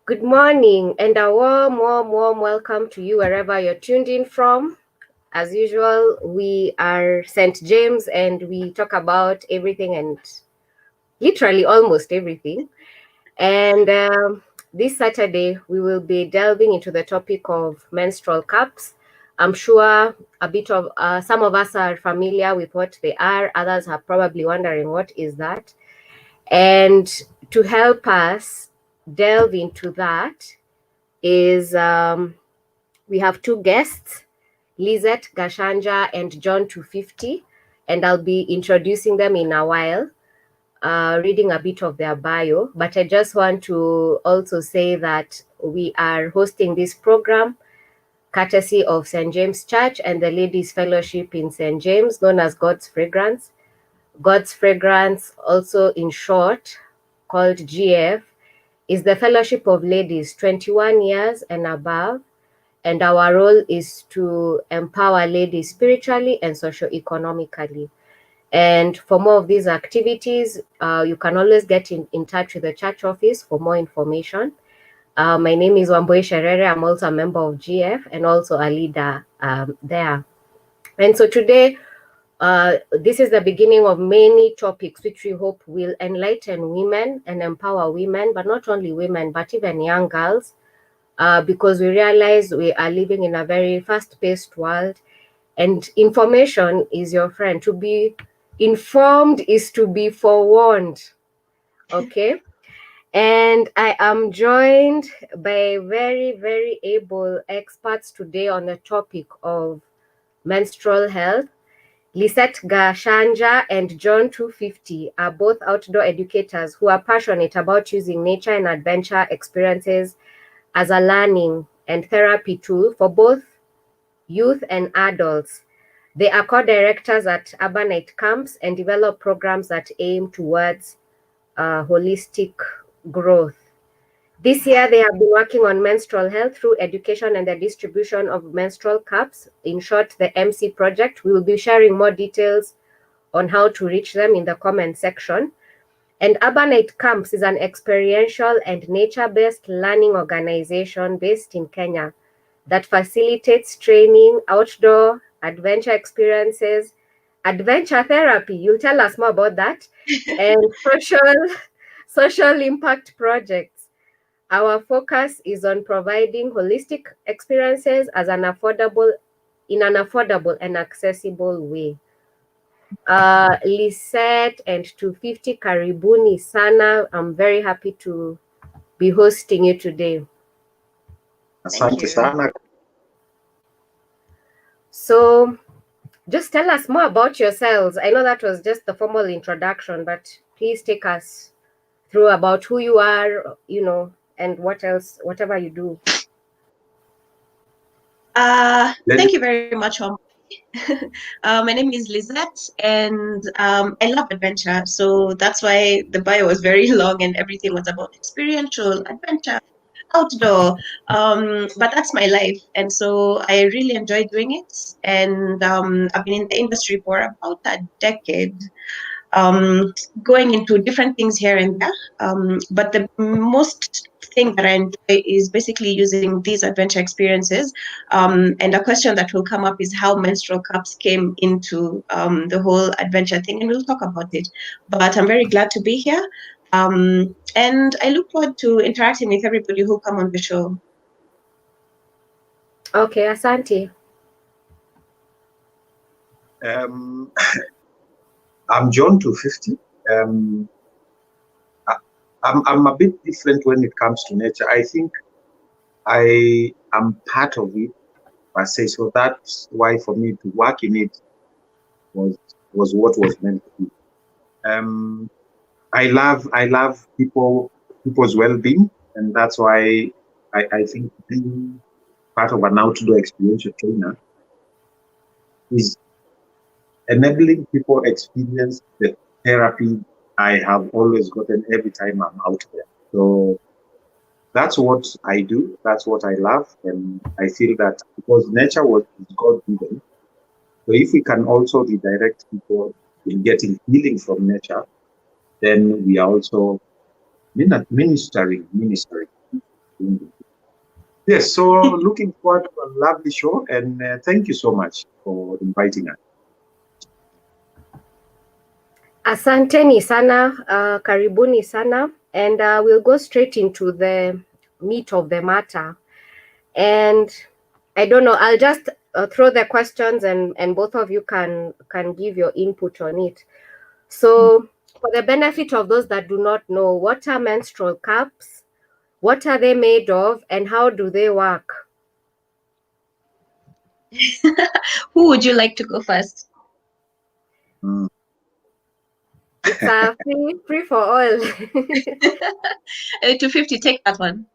Good morning and a warm welcome to you wherever you're tuned in from. As usual, we are St. James and we talk about everything and literally almost everything. And this Saturday, we will be delving into the topic of menstrual cups. I'm sure a bit of some of us are familiar with what they are, others are probably wondering what is that. And to help us delve into that, is we have two guests, Lizette Gashanja and John 250, and I'll be introducing them in a while, reading a bit of their bio. But I just want to also say that we are hosting this program courtesy of St. James Church and the Ladies Fellowship in St. James, known as God's Fragrance. God's Fragrance, also in short, called GF, is the Fellowship of Ladies 21 years and above, and our role is to empower ladies spiritually and socio-economically. And for more of these activities, you can always get in touch with the church office for more information. My name is Wambui Sherere. I'm also a member of GF and also a leader there. And so today, this is the beginning of many topics which we hope will enlighten women and empower women, but not only women, but even young girls, because we realize we are living in a very fast-paced world, and information is your friend. To be informed is to be forewarned. Okay. And I am joined by very able experts today on the topic of menstrual health. Lisette Gashanja and John 250 are both outdoor educators who are passionate about using nature and adventure experiences as a learning and therapy tool for both youth and adults. They are co-directors at Urbanite Camps and develop programs that aim towards holistic growth. This year, they have been working on menstrual health through education and the distribution of menstrual cups, in short, the MC project. We will be sharing more details on how to reach them in the comment section. And Urbanite Camps is an experiential and nature-based learning organization based in Kenya that facilitates training, outdoor adventure experiences, adventure therapy. You'll tell us more about that, and social impact projects. Our focus is on providing holistic experiences in an affordable and accessible way. Lisette and 250, karibuni sana. I'm very happy to be hosting you today. Asante sana. So just tell us more about yourselves. I know that was just the formal introduction, but please take us through about who you are, and what else, whatever you do. Thank you very much. My name is Lizette, and I love adventure. So that's why the bio was very long and everything was about experiential adventure, outdoor. But that's my life. And so I really enjoy doing it. And I've been in the industry for about a decade. Going into different things here and there. But the most thing that I enjoy is basically using these adventure experiences. And a question that will come up is how menstrual cups came into the whole adventure thing, and we'll talk about it. But I'm very glad to be here. And I look forward to interacting with everybody who come on the show. Okay, Asante. I'm John 250. I'm a bit different when it comes to nature. I think I am part of it per se, so that's why for me to work in it was what was meant to be. I love people's well-being, and that's why I think being part of an outdoor experiential trainer is enabling people experience the therapy I have always gotten every time I'm out there. So that's what I do. That's what I love. And I feel that because nature was God given, so if we can also redirect people in getting healing from nature, then we are also ministering to Yes, so looking forward to a lovely show, and thank you so much for inviting us. Asanteni sana, karibuni sana, and we'll go straight into the meat of the matter. And I don't know, I'll just throw the questions, and both of you can give your input on it. So, for the benefit of those that do not know, what are menstrual cups? What are they made of, and how do they work? Who would you like to go first? Mm. It's a free for all. 250, take that one.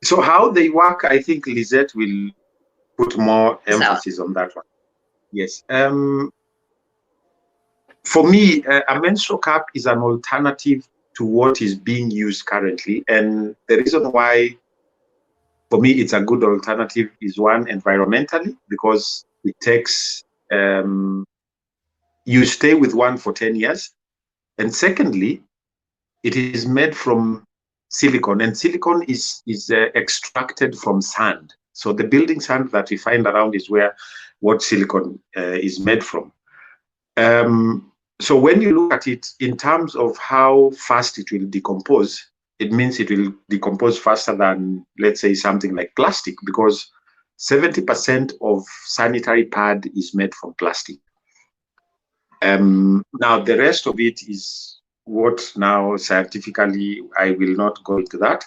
So how they work, I think Lisette will put more emphasis on that one. Yes. For me, a menstrual cup is an alternative to what is being used currently. And the reason why, for me, it's a good alternative is one, environmentally, because it takes, you stay with one for 10 years. And secondly, it is made from silicon, and silicon is extracted from sand. So the building sand that we find around is where what silicon is made from. So when you look at it in terms of how fast it will decompose, it means it will decompose faster than, let's say, something like plastic, because 70% of sanitary pad is made from plastic. Now, the rest of it is what now scientifically, I will not go into that.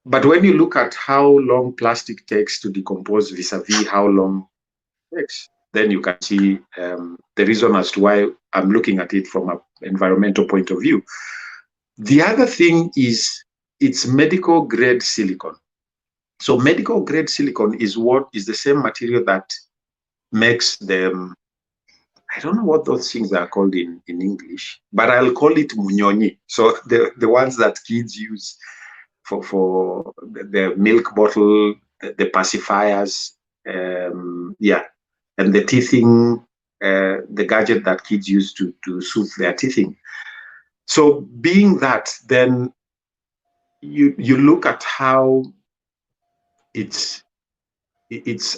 But when you look at how long plastic takes to decompose vis-a-vis how long it takes, then you can see the reason as to why I'm looking at it from an environmental point of view. The other thing is it's medical grade silicon. So medical grade silicon is what is the same material that makes them, I don't know what those things are called in English, but I'll call it munyonyi. So the ones that kids use for the milk bottle, the pacifiers, yeah, and the teething, the gadget that kids use to soothe their teething. So being that, then you look at how it's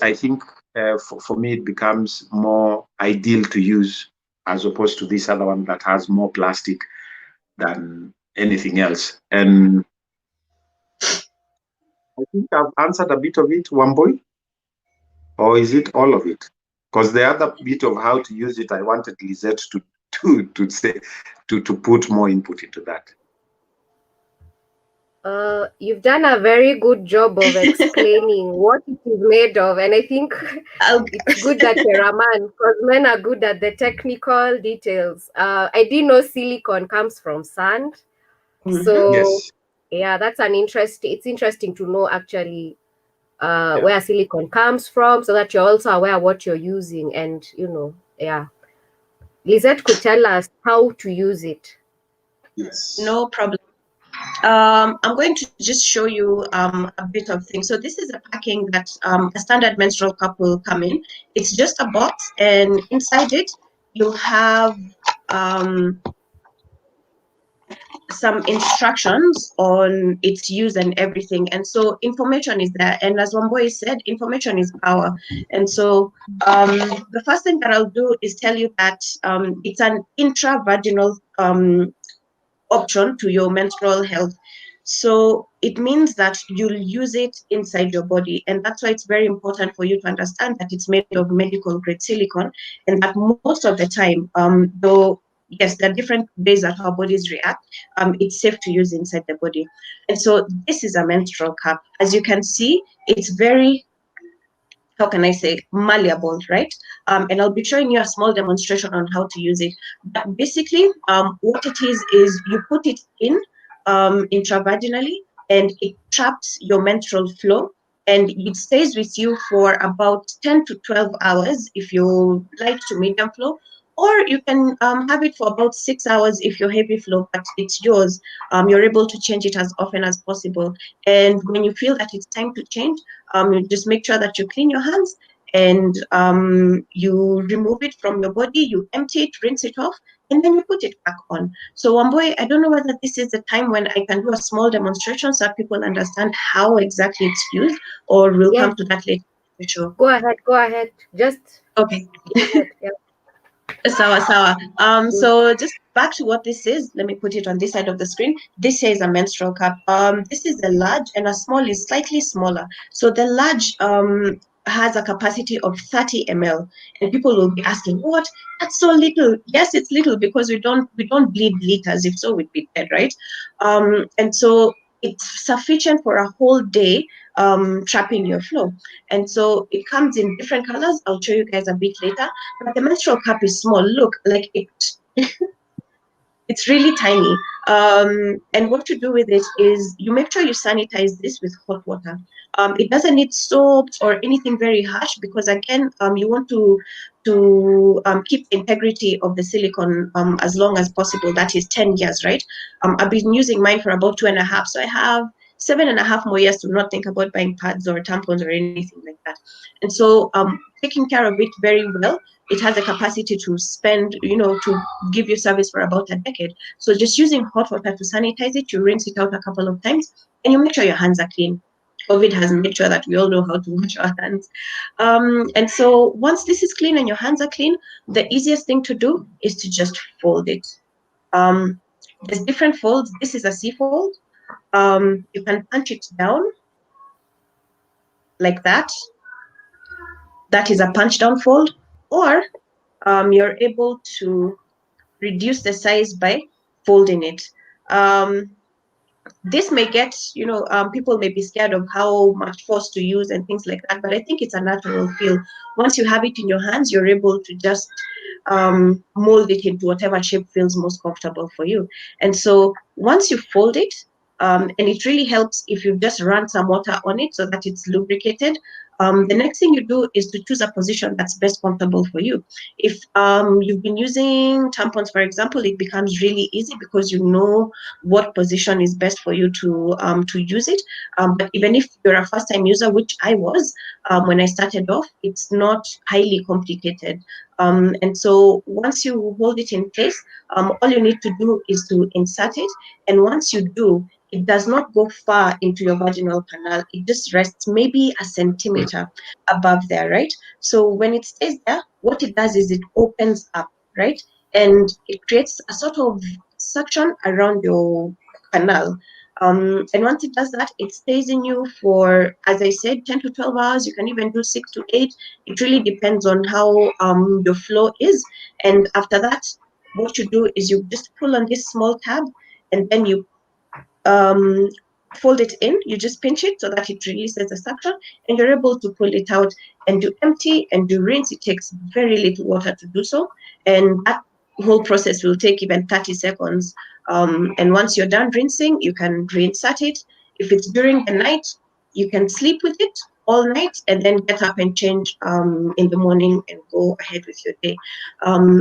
I think for me it becomes more ideal to use as opposed to this other one that has more plastic than anything else. And I think I've answered a bit of it, Wamboy, or is it all of it? Because the other bit of how to use it, I wanted Lisette to say to put more input into that. You've done a very good job of explaining what it is made of, and I think it's good that you're a man, because men are good at the technical details. I didn't know silicon comes from sand, so Yes. yeah, that's it's interesting to know actually where silicon comes from, so that you're also aware of what you're using, and yeah. Lisette could tell us how to use it. Yes. No problem. I'm going to just show you a bit of things. So this is a packing that a standard menstrual cup will come in. It's just a box, and inside it you have some instructions on its use and everything. And so information is there. And as Wamboy said, information is power. And so the first thing that I'll do is tell you that it's an intravaginal option to your menstrual health. So it means that you'll use it inside your body. And that's why it's very important for you to understand that it's made of medical grade silicone, and that most of the time, though, yes, there are different ways that our bodies react, it's safe to use inside the body. And so this is a menstrual cup. As you can see, it's very, how can I say, malleable, right? And I'll be showing you a small demonstration on how to use it. But basically, what it is you put it in intravaginally, and it traps your menstrual flow, and it stays with you for about 10 to 12 hours if you like to medium flow, or you can have it for about 6 hours if you're heavy flow, but it's yours. You're able to change it as often as possible. And when you feel that it's time to change, you just make sure that you clean your hands and you remove it from your body, you empty it, rinse it off, and then you put it back on. So Wamboy, I don't know whether this is the time when I can do a small demonstration so that people understand how exactly it's used, or we'll Yes. come to that later. Sure. Go ahead. Just Okay. go ahead. Yeah. Sawa. So just back to what this is. Let me put it on this side of the screen. This is a menstrual cup. This is a large, and a small is slightly smaller. So the large has a capacity of 30 ml, and people will be asking, "What? That's so little." Yes, it's little because we don't bleed liters. If so, we'd be dead, right? And so it's sufficient for a whole day trapping your flow. And so it comes in different colors. I'll show you guys a bit later. But the menstrual cup is small. Look, like it's really tiny. And what you do with it is you make sure you sanitize this with hot water. It doesn't need soaps or anything very harsh because again, you want to keep the integrity of the silicone as long as possible. That is 10 years, right? I've been using mine for about 2.5, so I have 7.5 more years to not think about buying pads or tampons or anything like that. And so taking care of it very well, it has a capacity to spend, to give you service for about a decade. So just using hot water to sanitize it, you rinse it out a couple of times, and you make sure your hands are clean. COVID has made sure that we all know how to wash our hands. And so once this is clean and your hands are clean, the easiest thing to do is to just fold it. There's different folds. This is a C fold. You can punch it down like that. That is a punch down fold. Or you're able to reduce the size by folding it. This may get, people may be scared of how much force to use and things like that, but I think it's a natural feel. Once you have it in your hands, you're able to just mold it into whatever shape feels most comfortable for you. And so once you fold it, and it really helps if you just run some water on it so that it's lubricated. The next thing you do is to choose a position that's best comfortable for you. If you've been using tampons, for example, it becomes really easy because you know what position is best for you to use it. But even if you're a first-time user, which I was when I started off, it's not highly complicated. And so once you hold it in place, all you need to do is to insert it. And once you do, it does not go far into your vaginal canal. It just rests maybe a centimeter above there, right? So when it stays there, what it does is it opens up, right? And it creates a sort of suction around your canal. And once it does that, it stays in you for, as I said, 10 to 12 hours. You can even do 6 to 8. It really depends on how your flow is. And after that, what you do is you just pull on this small tab, and then you um, fold it in. You just pinch it so that it releases the suction, and you're able to pull it out and do empty and do rinse. It takes very little water to do so, and that whole process will take even 30 seconds. And once you're done rinsing, you can reinsert it. If it's during the night, you can sleep with it all night and then get up and change in the morning and go ahead with your day.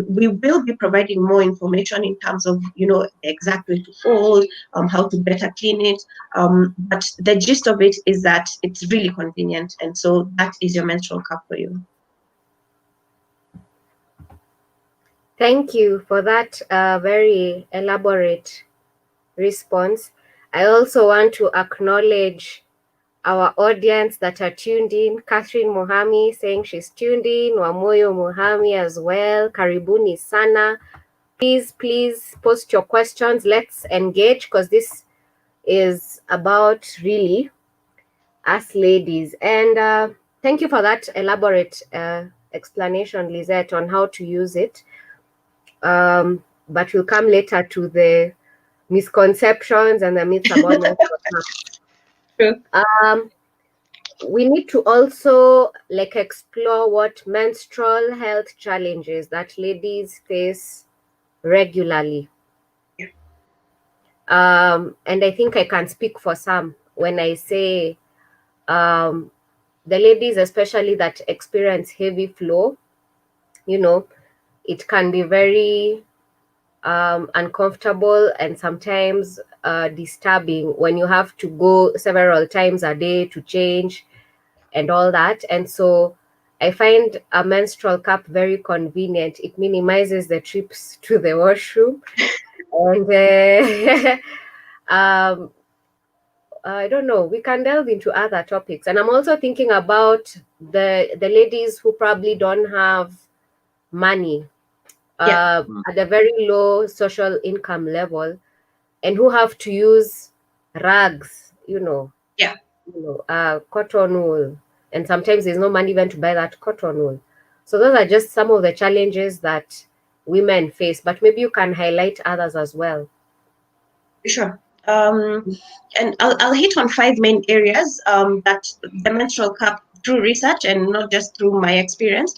We will be providing more information in terms of, the exact way to fold, how to better clean it. But the gist of it is that it's really convenient. And so that is your menstrual cup for you. Thank you for that very elaborate response. I also want to acknowledge our audience that are tuned in. Catherine Mohami saying she's tuned in. Wamoyo Mohami as well. Karibuni sana. Please post your questions. Let's engage because this is about really us ladies. And thank you for that elaborate explanation, Lizette, on how to use it. But we'll come later to the misconceptions and the myths about menstrual cups. True. We need to also explore what menstrual health challenges that ladies face regularly. And I think I can speak for some when I say the ladies, especially that experience heavy flow, it can be very uncomfortable and sometimes disturbing when you have to go several times a day to change and all that. And so I find a menstrual cup very convenient. It minimizes the trips to the washroom, and um, I don't know. We can delve into other topics, and I'm also thinking about the ladies who probably don't have money, Yeah. at a very low social income level, and who have to use rags, Yeah. cotton wool, and sometimes there's no money even to buy that cotton wool. So those are just some of the challenges that women face, but maybe you can highlight others as well. Sure. And I'll hit on five main areas that the menstrual cup, through research and not just through my experience,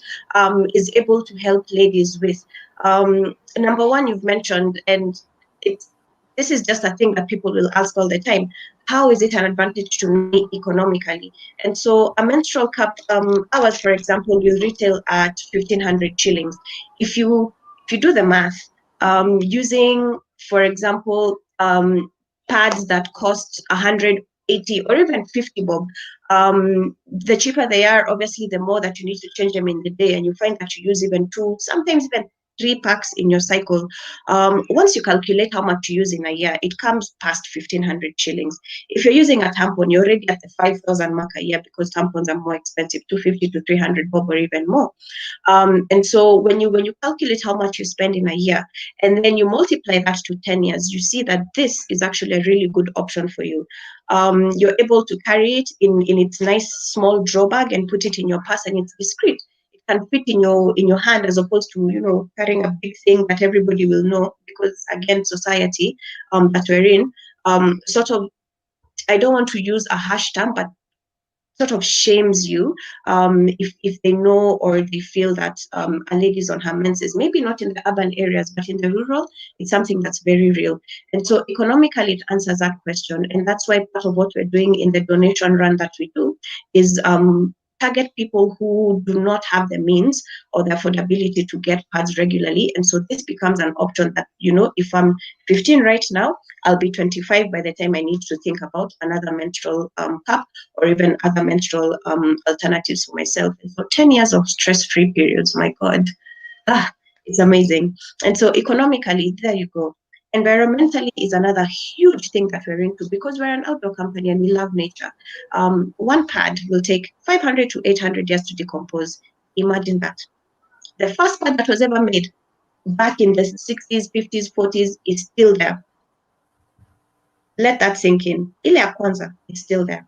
is able to help ladies with. Number one, you've mentioned, and it's this is just a thing that people will ask all the time. How is it an advantage to me economically? And so a menstrual cup, ours, for example, will retail at 1,500 shillings. If you do the math, using, for example, pads that cost 180 or even 50 bob, the cheaper they are, obviously, the more that you need to change them in the day. And you find that you use even two, sometimes even three packs in your cycle. Once you calculate how much you use in a year, it comes past 1,500 shillings. If you're using a tampon, you're already at the 5,000 mark a year, because tampons are more expensive, 250 to 300 bob or even more. And so when you calculate how much you spend in a year, and then you multiply that to 10 years, you see that this is actually a really good option for you. You're able to carry it in its nice small draw bag and put it in your purse, and it's discreet. It can fit in your hand, as opposed to carrying a big thing that everybody will know, because again, society that we're in, sort of, I don't want to use a harsh term, but sort of shames you if they know or they feel that a lady is on her menses. Maybe not in the urban areas, but in the rural, it's something that's very real. And so economically, it answers that question. And that's why part of what we're doing in the donation run that we do is target people who do not have the means or the affordability to get pads regularly. And so this becomes an option that, if I'm 15 right now, I'll be 25 by the time I need to think about another menstrual cup or even other menstrual alternatives for myself. And so 10 years of stress-free periods, my God, it's amazing. And so economically, there you go. Environmentally is another huge thing that we're into, because we're an outdoor company and we love nature. One pad will take 500 to 800 years to decompose. Imagine that. The first pad that was ever made back in the 60s, 50s, 40s is still there. Let that sink in. Ile ya kwanza is still there.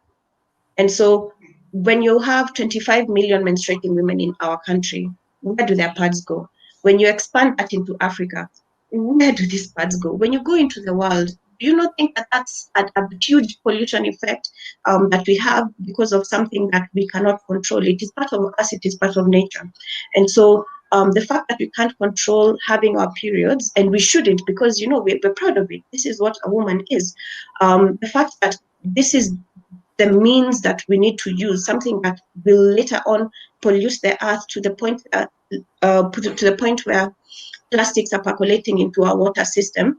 And so when you have 25 million menstruating women in our country, where do their pads go? When you expand that into Africa, where do these pads go? When you go into the world, do you not think that that's a huge pollution effect that we have because of something that we cannot control? It is part of us, it is part of nature. And so the fact that we can't control having our periods, and we shouldn't, because, we're proud of it. This is what a woman is. The fact that this is the means that we need to use, something that will later on pollute the earth to the point where plastics are percolating into our water system,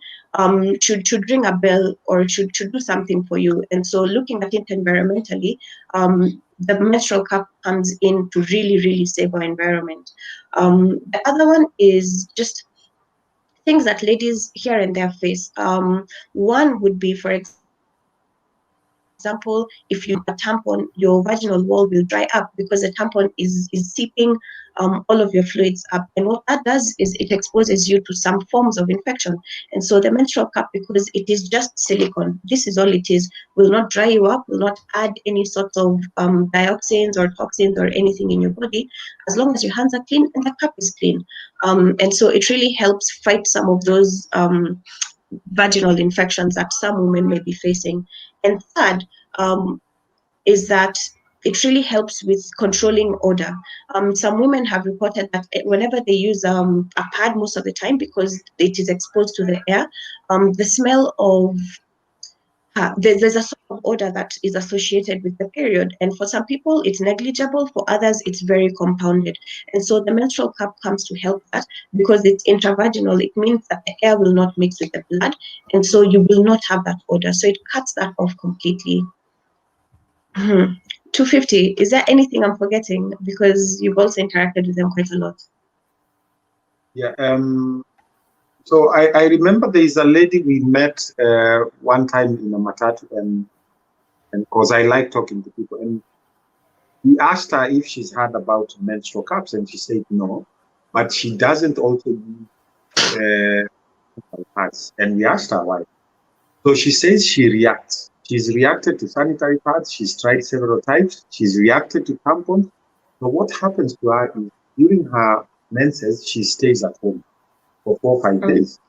should ring a bell, or should do something for you. And so looking at it environmentally, the menstrual cup comes in to really, really save our environment. The other one is just things that ladies here and there face. One would be, for example, if you use a tampon, your vaginal wall will dry up, because the tampon is seeping all of your fluids up. And what that does is it exposes you to some forms of infection. And so the menstrual cup, because it is just silicone, this is all it is, will not dry you up, will not add any sorts of dioxins or toxins or anything in your body, as long as your hands are clean and the cup is clean. And so it really helps fight some of those vaginal infections that some women may be facing. And third, is that it really helps with controlling odor. Some women have reported that whenever they use a pad, most of the time, because it is exposed to the air, the smell of there's a sort of odor that is associated with the period. And for some people, it's negligible. For others, it's very compounded. And so the menstrual cup comes to help that, because it's intravaginal. It means that the air will not mix with the blood. And so you will not have that odor. So it cuts that off completely. 250. Is there anything I'm forgetting? Because you've also interacted with them quite a lot. Yeah. So I remember there is a lady we met one time in a matatu, and because I like talking to people, and we asked her if she's heard about menstrual cups, and she said no, but she doesn't also use pads. And we asked her why. So she says she reacts. She's reacted to sanitary pads. She's tried several times. She's reacted to tampons. So what happens to her is during her menses, she stays at home for 4 or 5 days.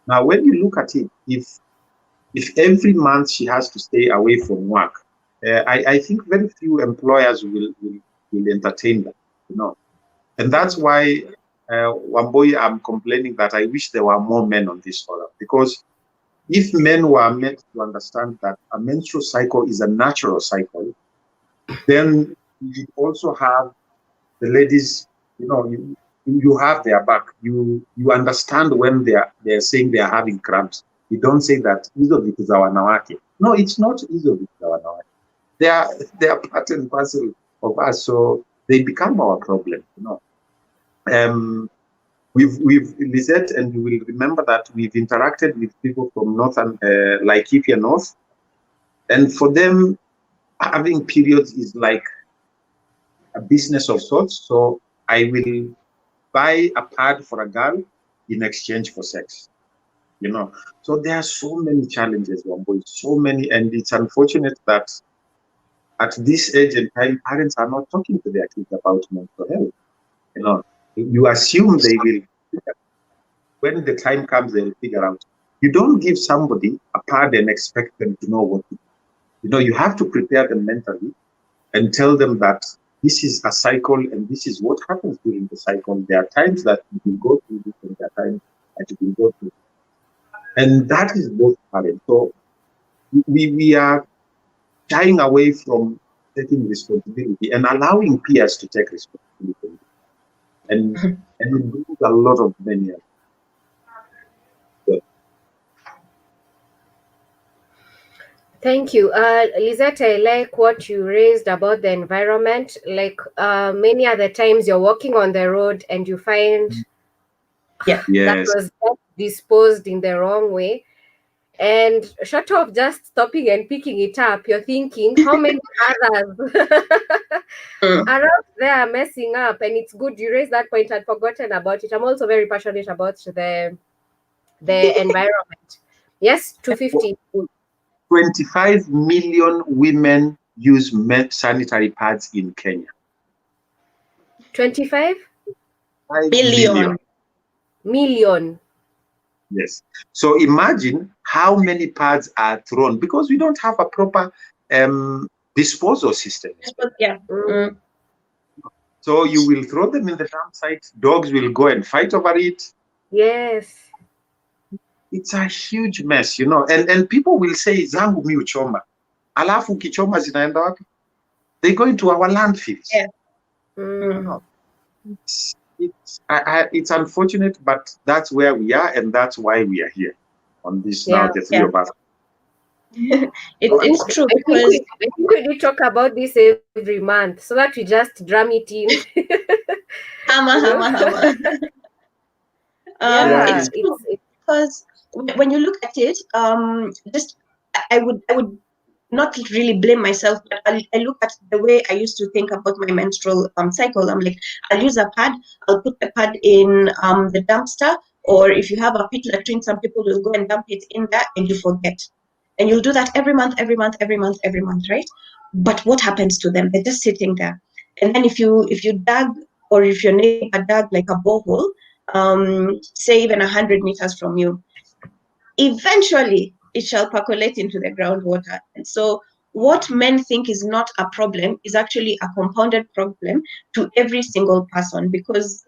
Now, when you look at it, if every month she has to stay away from work, I think very few employers will entertain that, you know. And that's why one boy, I'm complaining that I wish there were more men on this forum, because if men were meant to understand that a menstrual cycle is a natural cycle, then you also have the ladies, you know, you have their back. You understand when they're saying they are having cramps. You don't say that hizo vitu za wanawake. No, it's not hizo vitu za wanawake. They are part and parcel of us, so they become our problem, you know. We've Lisette, and you will remember that we've interacted with people from northern Laikipia North, and for them, having periods is like a business of sorts. So I will buy a pad for a girl in exchange for sex, you know. So there are so many challenges, Wambo, so many, and it's unfortunate that at this age and time, parents are not talking to their kids about mental health. You know, you assume they will. When the time comes, they'll figure out. You don't give somebody a pad and expect them to know what to do. You know, you have to prepare them mentally and tell them that this is a cycle and this is what happens during the cycle. There are times that you will go through this and there are times that you will go through. And that is both parents. So we are shying away from taking responsibility and allowing peers to take responsibility. And it brings a lot of many. Thank you. Lisette, I like what you raised about the environment. Like many other times you're walking on the road and you find that Yes. was disposed in the wrong way. And short of just stopping and picking it up, you're thinking, how many others are out there messing up? And it's good you raised that point. I'd forgotten about it. I'm also very passionate about the environment. Yes, 250. 25 million women use sanitary pads in Kenya. 25 million. Yes. So imagine how many pads are thrown, because we don't have a proper disposal system. Yeah. So you will throw them in the dump site. Dogs will go and fight over it. Yes. It's a huge mess, you know. And people will say, zangu mi uchoma. Alafu kichoma zinaenda wapi? They go into our landfills. Yeah. No. It's unfortunate, but that's where we are, and that's why we are here on this now, the three of us. It's true, because I think we need to talk about this every month so that we just drum it in. Hammer. It's true, because when you look at it, just I would not really blame myself, but I look at the way I used to think about my menstrual cycle. I'm like, I'll use a pad, I'll put the pad in the dumpster, or if you have a pit latrine, some people will go and dump it in there and you forget. And you'll do that every month, right? But what happens to them? They're just sitting there. And then if you dug, or if your neighbor dug like a borehole, say even 100 meters from you, eventually it shall percolate into the groundwater. And so what men think is not a problem is actually a compounded problem to every single person, because,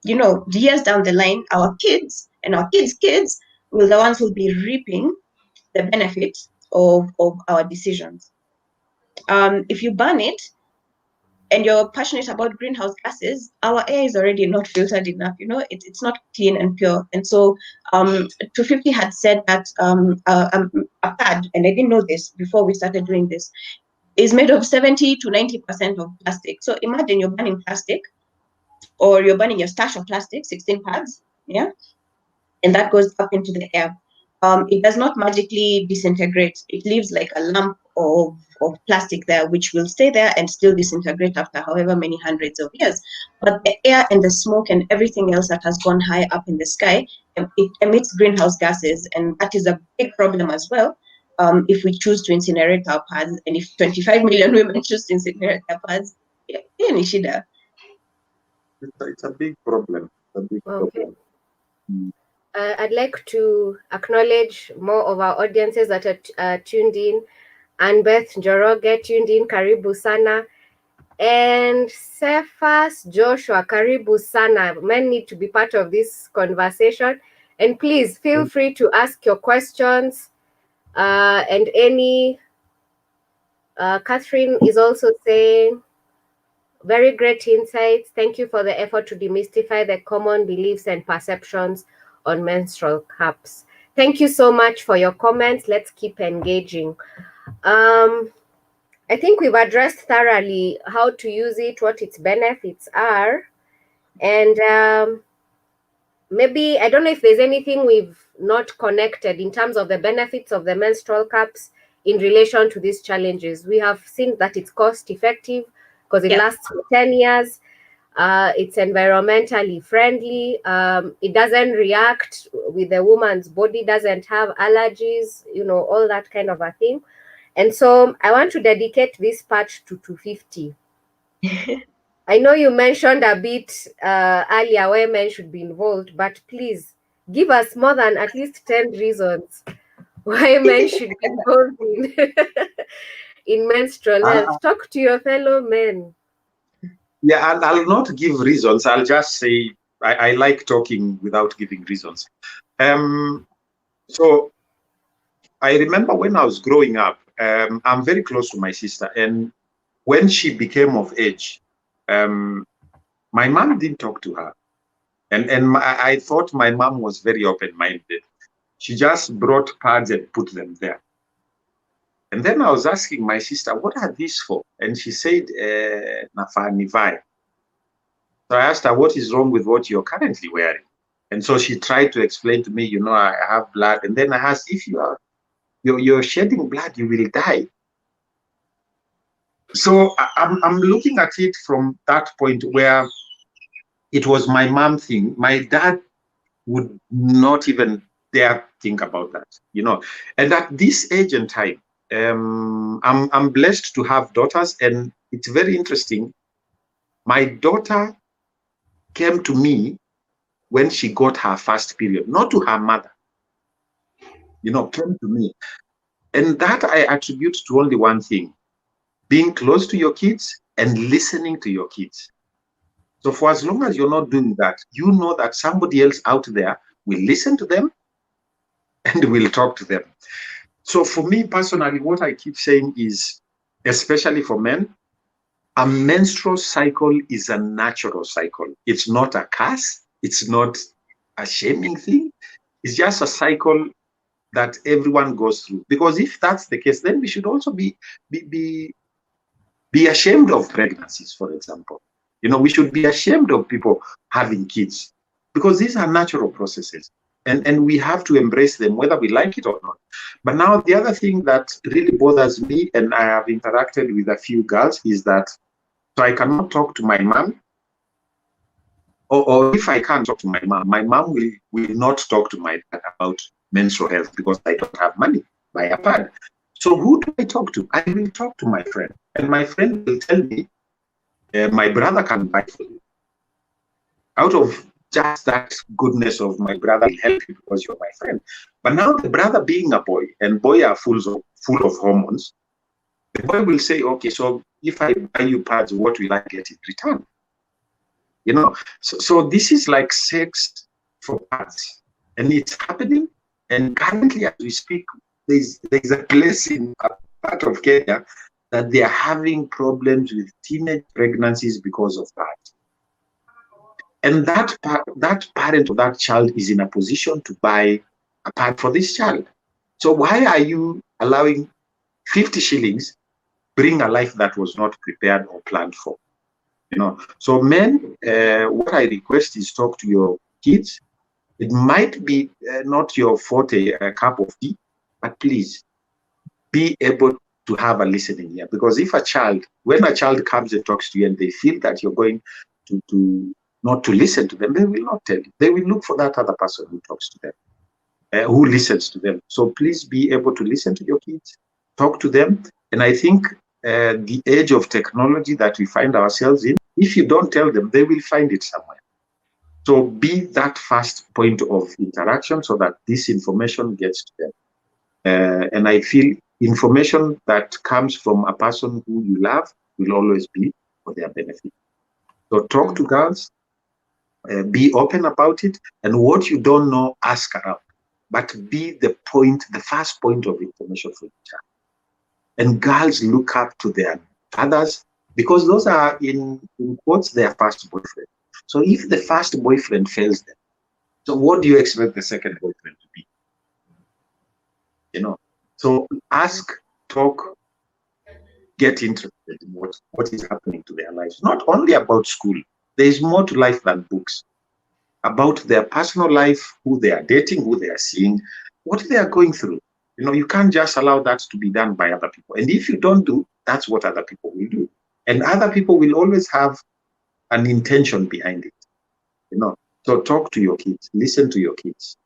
you know, years down the line, our kids and our kids' will the ones who will be reaping the benefit of our decisions. If you burn it, and you're passionate about greenhouse gases, our air is already not filtered enough. You know, it's not clean and pure. And so 250 had said that a pad, and I didn't know this before we started doing this, is made of 70 to 90% of plastic. So imagine you're burning plastic, or you're burning your stash of plastic, 16 pads, yeah, and that goes up into the air. It does not magically disintegrate. It leaves like a lump of plastic there, which will stay there and still disintegrate after however many hundreds of years. But the air and the smoke and everything else that has gone high up in the sky, it emits greenhouse gases, and that is a big problem as well. If we choose to incinerate our pads, and if 25 million women choose to incinerate their pads, yeah, Nishida. It's a big problem. It's a big problem. Mm. I'd like to acknowledge more of our audiences that are tuned in. And Beth Njoroge tuned in, karibu sana. And Cephas Joshua, karibu sana. Men need to be part of this conversation. And please feel free to ask your questions. And any, Catherine is also saying, very great insights. Thank you for the effort to demystify the common beliefs and perceptions on menstrual cups. Thank you so much for your comments. Let's keep engaging. I think we've addressed thoroughly how to use it, what its benefits are, and maybe, I don't know if there's anything we've not connected in terms of the benefits of the menstrual cups in relation to these challenges. We have seen that it's cost effective because it lasts for 10 years. It's environmentally friendly. It doesn't react with the woman's body, doesn't have allergies, all that kind of a thing. And so I want to dedicate this part to 250. I know you mentioned a bit earlier where men should be involved, but please give us more than at least 10 reasons why men should be involved in menstrual health. Talk to your fellow men. Yeah, I'll not give reasons. I'll just say I like talking without giving reasons. So I remember when I was growing up, I'm very close to my sister, and when she became of age, my mom didn't talk to her, and I thought my mom was very open-minded. She just brought pads and put them there. And then I was asking my sister, what are these for? And she said, Nafanivai. So I asked her, what is wrong with what you're currently wearing? And so she tried to explain to me, I have blood. And then I asked, if you're shedding blood, you will die. So I'm looking at it from that point where it was my mom thing. My dad would not even dare think about that, And at this age and time, I'm blessed to have daughters, and it's very interesting. My daughter came to me when she got her first period, not to her mother, came to me. And that I attribute to only one thing: being close to your kids and listening to your kids. So for as long as you're not doing that, you know that somebody else out there will listen to them and will talk to them. So for me personally, what I keep saying is, especially for men, a menstrual cycle is a natural cycle. It's not a curse. It's not a shaming thing. It's just a cycle that everyone goes through. Because if that's the case, then we should also be ashamed of pregnancies, for example. We should be ashamed of people having kids, because these are natural processes, and we have to embrace them whether we like it or not. But now the other thing that really bothers me, and I have interacted with a few girls, is that so I cannot talk to my mom, or if I can't talk to my mom will not talk to my dad about menstrual health because I don't have money, buy a pad. So who do I talk to? I will talk to my friend, and my friend will tell me, my brother can buy for you. Out of just that goodness of my brother will help you because you're my friend. But now the brother being a boy, and boys are full of hormones, the boy will say, okay, so if I buy you pads, what will I get in return? So this is like sex for pads, and it's happening. And currently, as we speak, there's a place in a part of Kenya that they are having problems with teenage pregnancies because of that. And that parent of that child is in a position to buy a pad for this child. So why are you allowing 50 shillings bring a life that was not prepared or planned for. So men, what I request is talk to your kids. It might be not your forte, a cup of tea, but please be able to have a listening ear. Because when a child comes and talks to you and they feel that you're going to not to listen to them, they will not tell you. They will look for that other person who talks to them, who listens to them. So please be able to listen to your kids, talk to them. And I think the age of technology that we find ourselves in, if you don't tell them, they will find it somewhere. So be that first point of interaction so that this information gets to them. And I feel information that comes from a person who you love will always be for their benefit. So talk to girls, be open about it, and what you don't know, ask around. But be the first point of information for each other. And girls look up to their fathers because those are, in quotes, their first boyfriend. So if the first boyfriend fails them, so what do you expect the second boyfriend to be? So ask, talk, get interested in what is happening to their lives. Not only about school. There is more to life than books. About their personal life, who they are dating, who they are seeing, what they are going through. You can't just allow that to be done by other people. And if you don't do, that's what other people will do. And other people will always have an intention behind it. So talk to your kids, listen to your kids.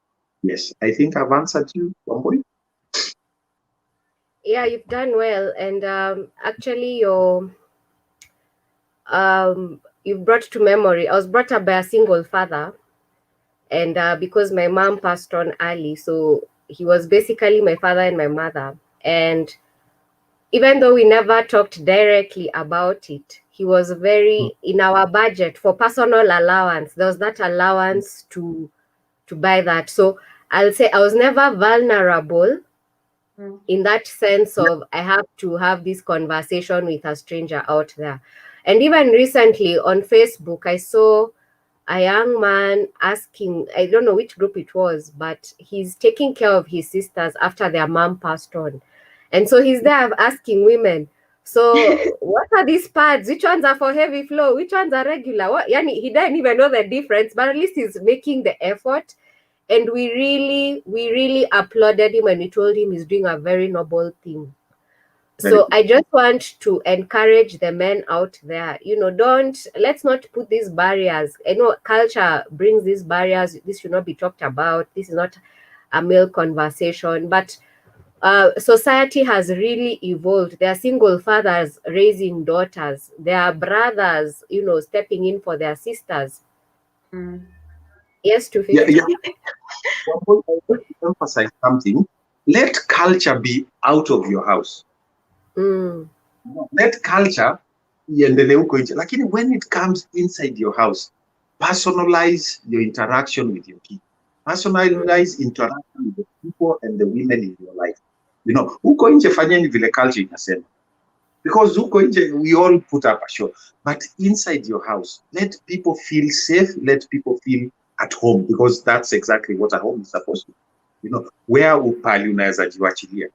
Yes, I think I've answered you, Wambui. Yeah, you've done well. And actually, you've brought to memory, I was brought up by a single father. And because my mom passed on early, so he was basically my father and my mother. And even though we never talked directly about it, he was very in our budget for personal allowance. There was that allowance to buy that. So I'll say I was never vulnerable in that sense of I have to have this conversation with a stranger out there. And even recently on Facebook, I saw a young man asking, I don't know which group it was, but he's taking care of his sisters after their mom passed on. And so he's there asking women, so what are these pads? Which ones are for heavy flow? Which ones are regular? He doesn't even know the difference, but at least he's making the effort. And we really applauded him and we told him he's doing a very noble thing. So I just want to encourage the men out there, let's not put these barriers. I know culture brings these barriers. This should not be talked about. This is not a male conversation, but society has really evolved. There are single fathers raising daughters. There are brothers, stepping in for their sisters. Yes, Tufi. Yeah. I want to emphasize something. Let culture be out of your house. Let culture iendelee huko nje, lakini when it comes inside your house, personalize your interaction with your kids. Personalize interaction with the people and the women in your life. Huko nje fanyeni vile culture inasema. Because huko nje we all put up a show, but inside your house, let people feel safe, let people feel at home, because that's exactly what a home is supposed to be. Where pali unaweza jiwachilia.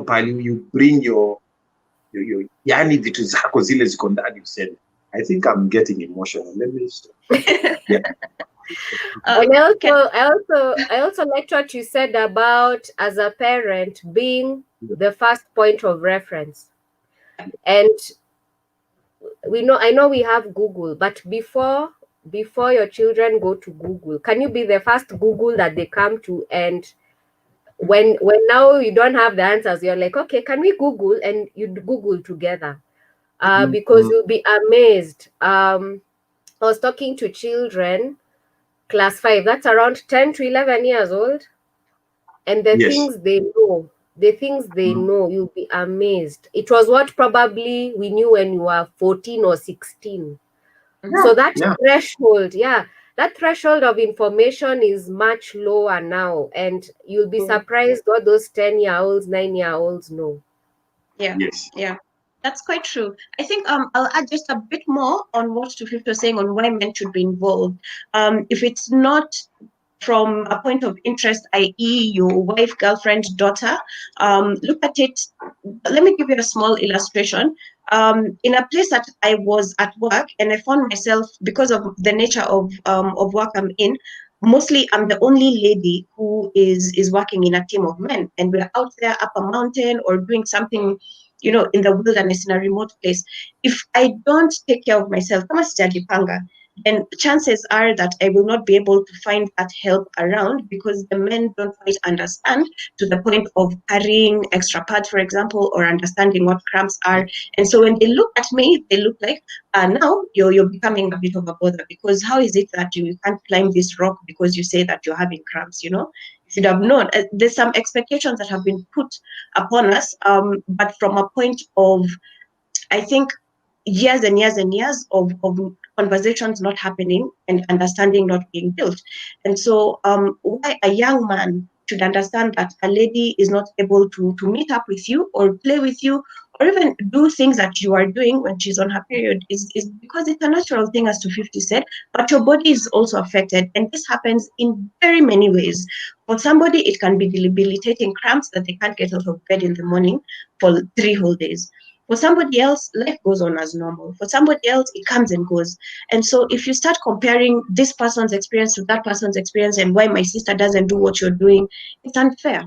Pali you bring your yani vitu zako zile ziko ndani useme. I think I'm getting emotional. Let me yeah. And I also liked what you said about, as a parent, being the first point of reference. And I know we have Google, but before your children go to Google, can you be the first Google that they come to? And when now you don't have the answers, you're like, okay, can we Google? And you Google together, because you'll be amazed. I was talking to children, class 5, that's around 10 to 11 years old, and the things they know, you'll be amazed. It was what probably we knew when you were 14 or 16. So that threshold of information is much lower now, and you'll be surprised what those 10-year-olds, 9-year-olds know. Yeah, that's quite true. I think I'll add just a bit more on what Tufi was saying on why men should be involved. If it's not from a point of interest, i.e. your wife, girlfriend, daughter, look at it. Let me give you a small illustration. In a place that I was at work, and I found myself, because of the nature of work I'm in, mostly I'm the only lady who is working in a team of men, and we're out there up a mountain or doing something, in the wilderness in a remote place. If I don't take care of myself, kama sijajipanga, then chances are that I will not be able to find that help around, because the men don't quite understand to the point of carrying extra pad, for example, or understanding what cramps are. And so when they look at me, they look like, now you're becoming a bit of a bother, because how is it that you can't climb this rock because you say that you're having cramps, You should have known. There's some expectations that have been put upon us, but from a point of, I think, years and years and years of conversations not happening and understanding not being built. And so why a young man should understand that a lady is not able to meet up with you or play with you or even do things that you are doing when she's on her period is because it's a natural thing, as 250 said, but your body is also affected. And this happens in very many ways. For somebody, it can be debilitating cramps that they can't get out of bed in the morning for 3 whole days. For somebody else, life goes on as normal. For somebody else, it comes and goes. And so if you start comparing this person's experience to that person's experience and why my sister doesn't do what you're doing, it's unfair.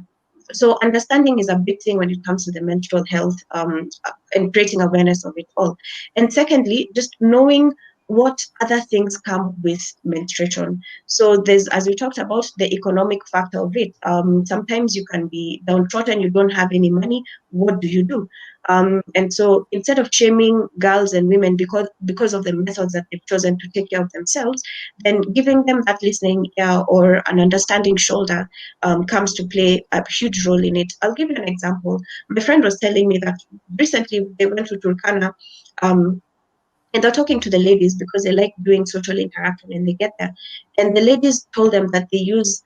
So understanding is a big thing when it comes to the menstrual health, and creating awareness of it all. And secondly, just knowing what other things come with menstruation. So there's, as we talked about, the economic factor of it. Sometimes you can be downtrodden, you don't have any money. What do you do? And so instead of shaming girls and women because of the methods that they've chosen to take care of themselves, then giving them that listening ear or an understanding shoulder comes to play a huge role in it. I'll give you an example. My friend was telling me that recently they went to Turkana, and they're talking to the ladies because they like doing social interaction, and they get there. And the ladies told them that they use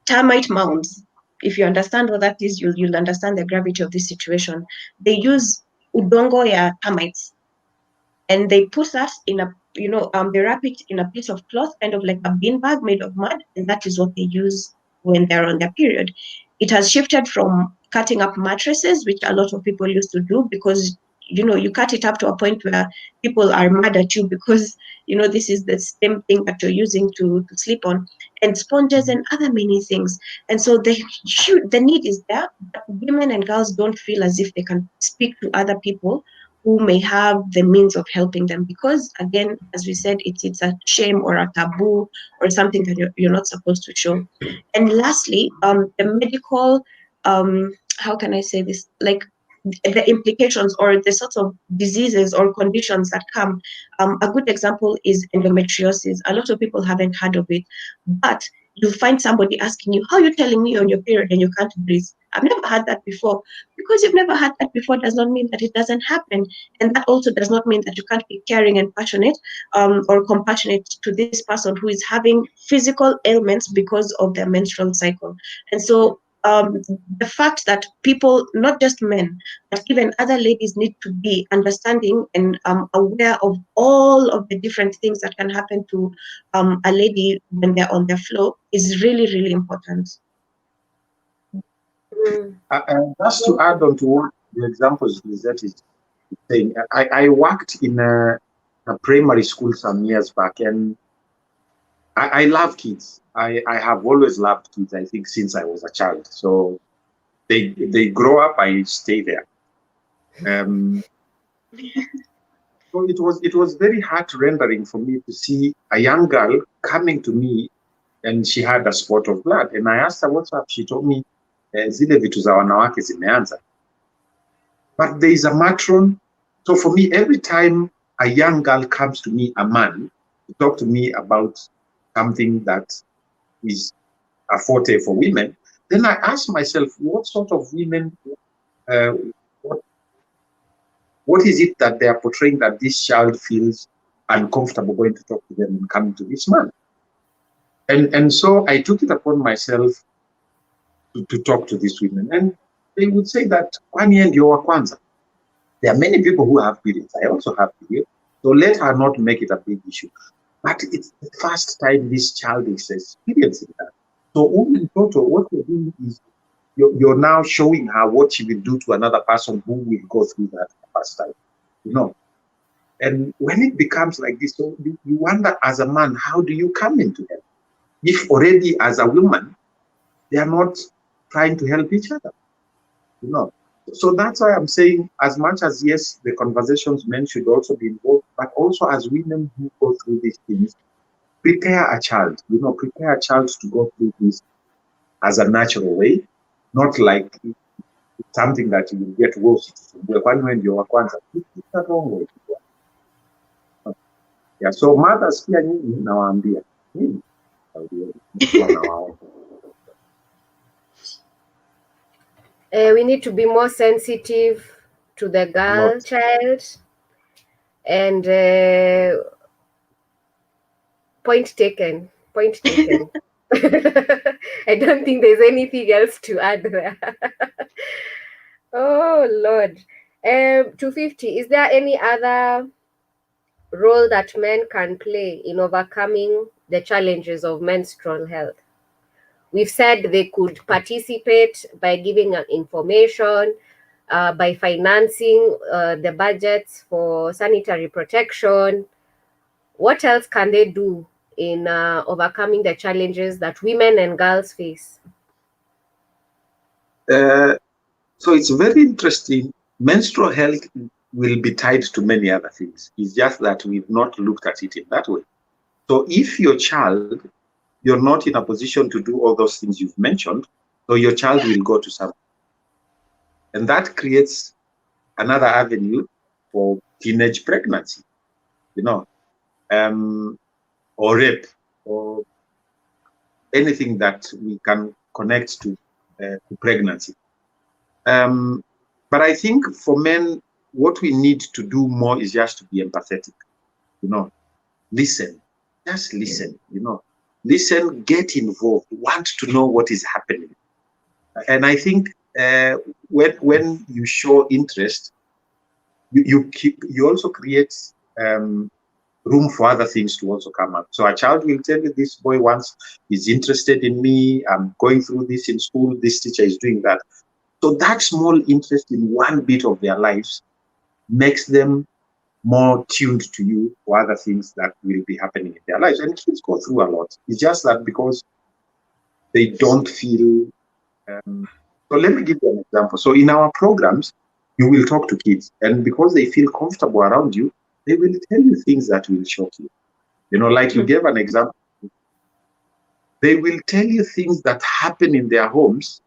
termite mounds. If you understand what that is, you'll understand the gravity of this situation. They use udongo ya termites, and they put that in a, they wrap it in a piece of cloth, kind of like a bean bag made of mud, and that is what they use when they're on their period. It has shifted from cutting up mattresses, which a lot of people used to do, because you cut it up to a point where people are mad at you because this is the same thing that you're using to sleep on, and sponges and other many things. And so the need is there, but women and girls don't feel as if they can speak to other people who may have the means of helping them, because again, as we said, it's a shame or a taboo or something that you're not supposed to show. And lastly, the medical, how can I say this, like the implications or the sorts of diseases or conditions that come. A good example is endometriosis. A lot of people haven't heard of it, but you'll find somebody asking you, how are you telling me you're on your period and you can't breathe? I've never had that before. Because you've never had that before does not mean that it doesn't happen. And that also does not mean that you can't be caring and passionate, or compassionate to this person who is having physical ailments because of their menstrual cycle. And so the fact that people, not just men, but even other ladies, need to be understanding and aware of all of the different things that can happen to a lady when they're on their flow is really, really important. Just to add on to what the examples Lizette is saying, I worked in a primary school some years back, and I love kids. I have always loved kids, I think, since I was a child. So they grow up, I stay there. So it was very heart-rendering for me to see a young girl coming to me, and she had a spot of blood. And I asked her, what's up? She told me, zile vitu za wanawake zimeanza. But there is a matron. So for me, every time a young girl comes to me, a man, to talk to me about something that is a forte for women, then I ask myself, what sort of women, what is it that they are portraying that this child feels uncomfortable going to talk to them and coming to this man? And so I took it upon myself to talk to these women. And they would say that, kwani ndio wa kwanza. There are many people who have periods. I also have periods. So let her not make it a big issue. But it's the first time this child is experiencing that. So in total, what you're doing is you're now showing her what she will do to another person who will go through that first time, you know. And when it becomes like this, so you wonder as a man, how do you come into help? If already as a woman, they are not trying to help each other, you know. So that's why I'm saying, as much as yes, the conversations men should also be involved, but also as women who go through these things, prepare a child, you know, prepare a child to go through this as a natural way, not like something that you will get worse. When you're it's the wrong way. Yeah, so mothers pia nyinyi nawaambia We need to be more sensitive to the girl child, and point taken. Point taken. I don't think there's anything else to add there. Oh Lord. 250. Is there any other role that men can play in overcoming the challenges of menstrual health? We've said they could participate by giving information, by financing the budgets for sanitary protection. What else can they do in overcoming the challenges that women and girls face? So it's very interesting. Menstrual health will be tied to many other things. It's just that we've not looked at it in that way. So if your child, you're not in a position to do all those things you've mentioned, so your child will go to some. And that creates another avenue for teenage pregnancy, you know, or rape, or anything that we can connect to pregnancy. But I think for men, what we need to do more is just to be empathetic, you know, listen, just listen, you know, listen, get involved, want to know what is happening. And I think when you show interest, you also create room for other things to also come up. So a child will tell you, this boy once is interested in me, I'm going through this in school, this teacher is doing that. So that small interest in one bit of their lives makes them more tuned to you for other things that will be happening in their lives. And kids go through a lot. It's just that because they don't feel. So let me give you an example. So in our programs, you will talk to kids, and because they feel comfortable around you, they will tell you things that will shock you. You know, like you gave an example. They will tell you things that happen in their homes,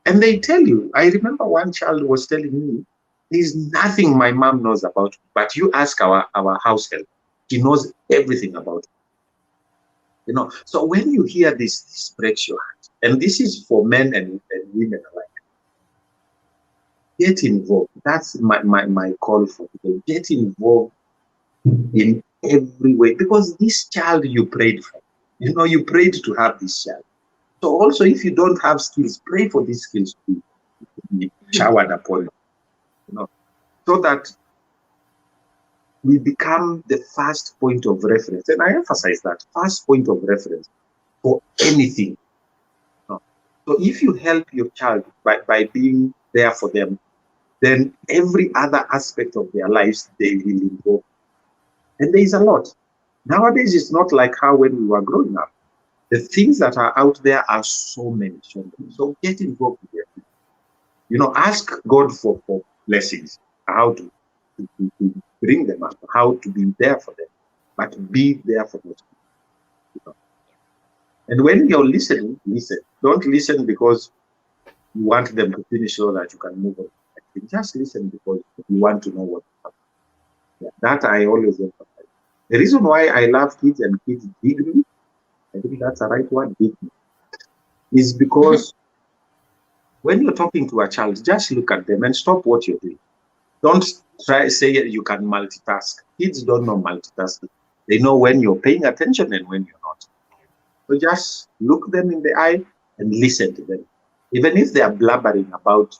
and they tell you. I remember one child was telling me, there's nothing my mom knows about me, but you ask our house help. She knows everything about it. You know, so when you hear this breaks your heart. And this is for men and women alike. Get involved. That's my call for today. Get involved in every way, because this child you prayed for, you know, you prayed to have this child. So also, if you don't have skills, pray for these skills to be showered upon you, you know, so that we become the first point of reference. And I emphasize that, first point of reference for anything. You know? So if you help your child by being there for them, then every other aspect of their lives, they will involve. And there is a lot. Nowadays, it's not like how when we were growing up. The things that are out there are so many. So get involved with them. You know, ask God for blessings, how to bring them up, how to be there for them, but be there for those people. You know? And when you're listening, listen. Don't listen because you want them to finish so that you can move on. Just listen because you want to know what happened. Yeah, that I always emphasize. The reason why I love kids and kids dig me, I think that's the right word, dig me, is because when you're talking to a child, just look at them and stop what you're doing. Don't try say you can multitask. Kids don't know multitasking. They know when you're paying attention and when you're not. So just look them in the eye and listen to them. Even if they are blabbering about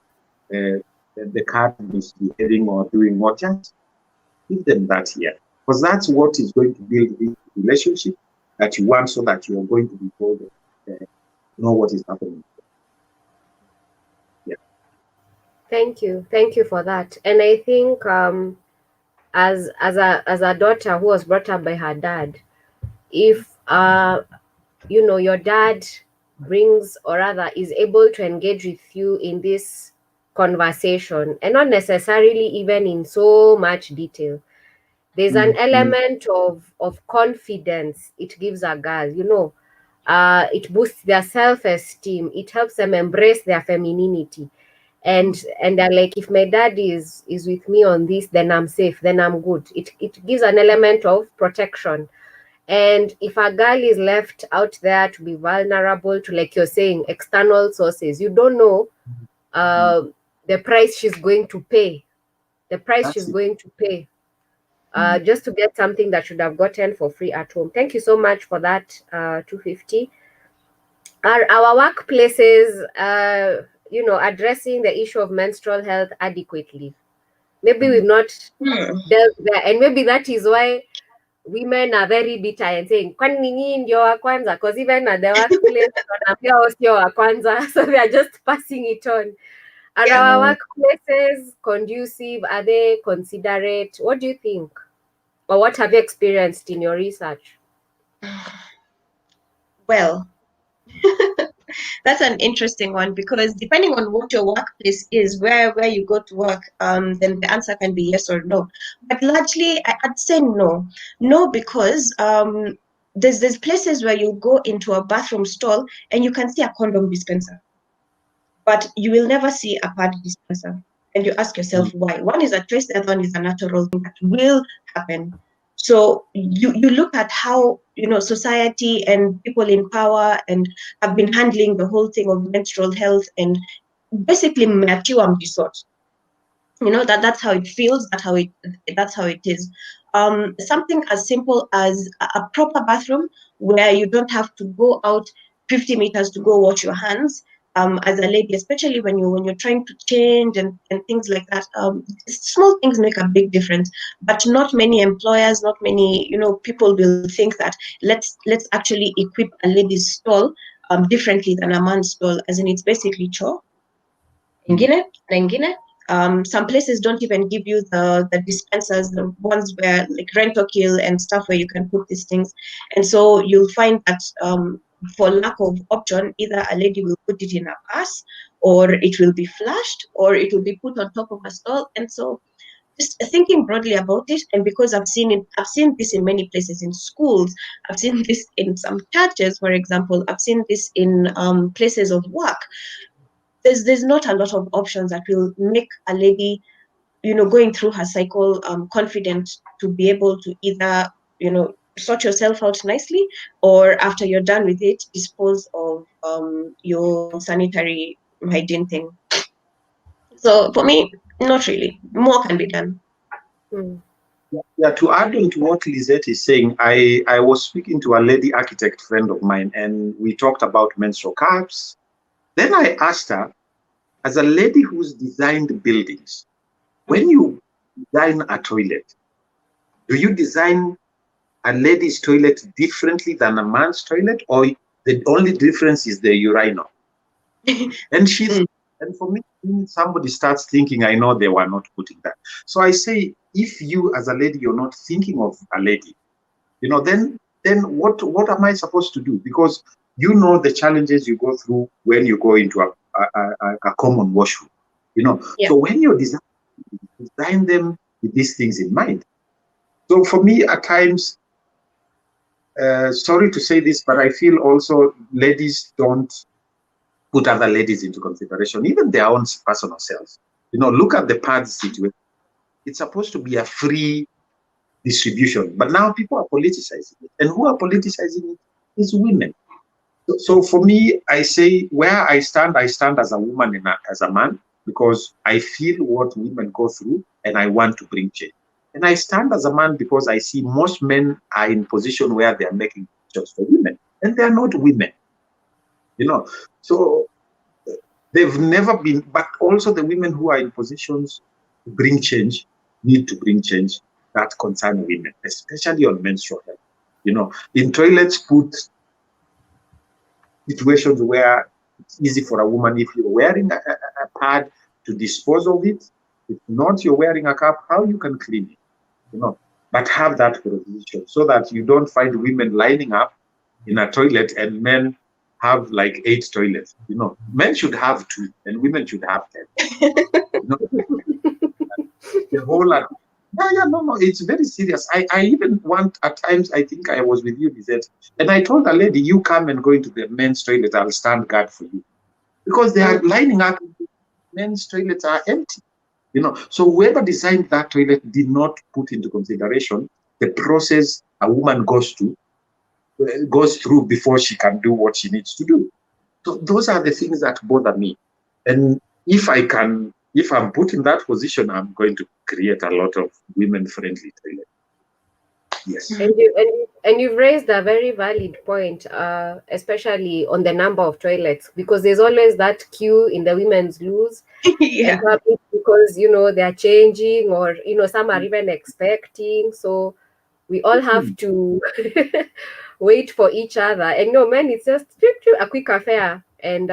the cat misbehaving or doing what, just give them that here. Because that's what is going to build the relationship that you want, so that you're going to be told know what is happening. Yeah. Thank you for that. And I think as a daughter who was brought up by her dad, if your dad brings, or rather is able to engage with you in this conversation, and not necessarily even in so much detail, there's an element of confidence it gives a girl. It boosts their self-esteem, it helps them embrace their femininity, and they're like, if my dad is with me on this, then I'm safe, then I'm good. It gives an element of protection. And if a girl is left out there to be vulnerable to, like you're saying, external sources, you don't know uh, the price she's going to pay, the price she's That's it. going to pay just to get something that should have gotten for free at home. Thank you so much for that, 250. Are our workplaces, addressing the issue of menstrual health adequately? Maybe we've not dealt there, and maybe that is why women are very bitter and saying, kwani nyinyi ndio wa kwanza? Because even at the workplace, wanaambia wao sio wa kwanza, so they are just passing it on. Are our workplaces conducive? Are they considerate? What do you think? Or what have you experienced in your research? Well, that's an interesting one, because depending on what your workplace is, where you go to work, then the answer can be yes or no. But largely, I'd say no. No, because there's places where you go into a bathroom stall and you can see a condom dispenser, but you will never see a pad dispenser. And you ask yourself why. One is a choice, the other one is a natural thing that will happen. So you look at how society and people in power and have been handling the whole thing of menstrual health, and basically resort. That's how it feels, that's how it is. Something as simple as a proper bathroom where you don't have to go out 50 meters to go wash your hands, as a lady, especially when you're trying to change and things like that. Small things make a big difference, but not many employers, not many people will think that let's actually equip a lady's stall differently than a man's stall, as in it's basically chore. Ingine. Some places don't even give you the dispensers, the ones where like Rent-A-Kill and stuff where you can put these things. And so you'll find that for lack of option, either a lady will put it in a purse, or it will be flashed, or it will be put on top of a stall. And so just thinking broadly about it, and because I've seen this in many places, in schools, I've seen this in some churches, for example, I've seen this in places of work. There's not a lot of options that will make a lady, going through her cycle, confident to be able to either, sort yourself out nicely, or after you're done with it, dispose of your sanitary hygiene thing. So for me, not really. More can be done. Yeah, to add on to what Lisette is saying, I was speaking to a lady architect friend of mine, and we talked about menstrual cups. Then I asked her, as a lady who's designed buildings, when you design a toilet, do you design a lady's toilet differently than a man's toilet, or the only difference is the urinal? And for me, when somebody starts thinking, I know they were not putting that. So I say, if you as a lady, you're not thinking of a lady, then what am I supposed to do? Because the challenges you go through when you go into a common washroom. So when you design them with these things in mind. So for me, at times, sorry to say this, but I feel also ladies don't put other ladies into consideration, even their own personal selves. Look at the pads situation. It's supposed to be a free distribution, but now people are politicizing it. And who are politicizing it is women. So for me, I say where I stand as a woman and as a man, because I feel what women go through and I want to bring change. And I stand as a man because I see most men are in position where they are making decisions for women, and they are not women. So they've never been, but also the women who are in positions to bring change need to bring change that concern women, especially on menstrual health. In toilets, put situations where it's easy for a woman, if you're wearing a pad, to dispose of it. If not, you're wearing a cup, how you can clean it, but have that provision so that you don't find women lining up in a toilet and men have like 8 toilets. Men should have 2 and women should have 10. The whole no, it's very serious. I even want, at times, I think I was with you, Lizette, and I told a lady, you come and go into the men's toilet, I'll stand guard for you. Because they are lining up, men's toilets are empty. So whoever designed that toilet did not put into consideration the process a woman goes through before she can do what she needs to do. So those are the things that bother me. And if I'm put in that position, I'm going to create a lot of women-friendly toilets. Yes. And you've raised a very valid point, especially on the number of toilets, because there's always that queue in the women's loos. Yeah. And probably because they're changing, or some are even expecting. So we all have to wait for each other. And men, it's just a quick affair. And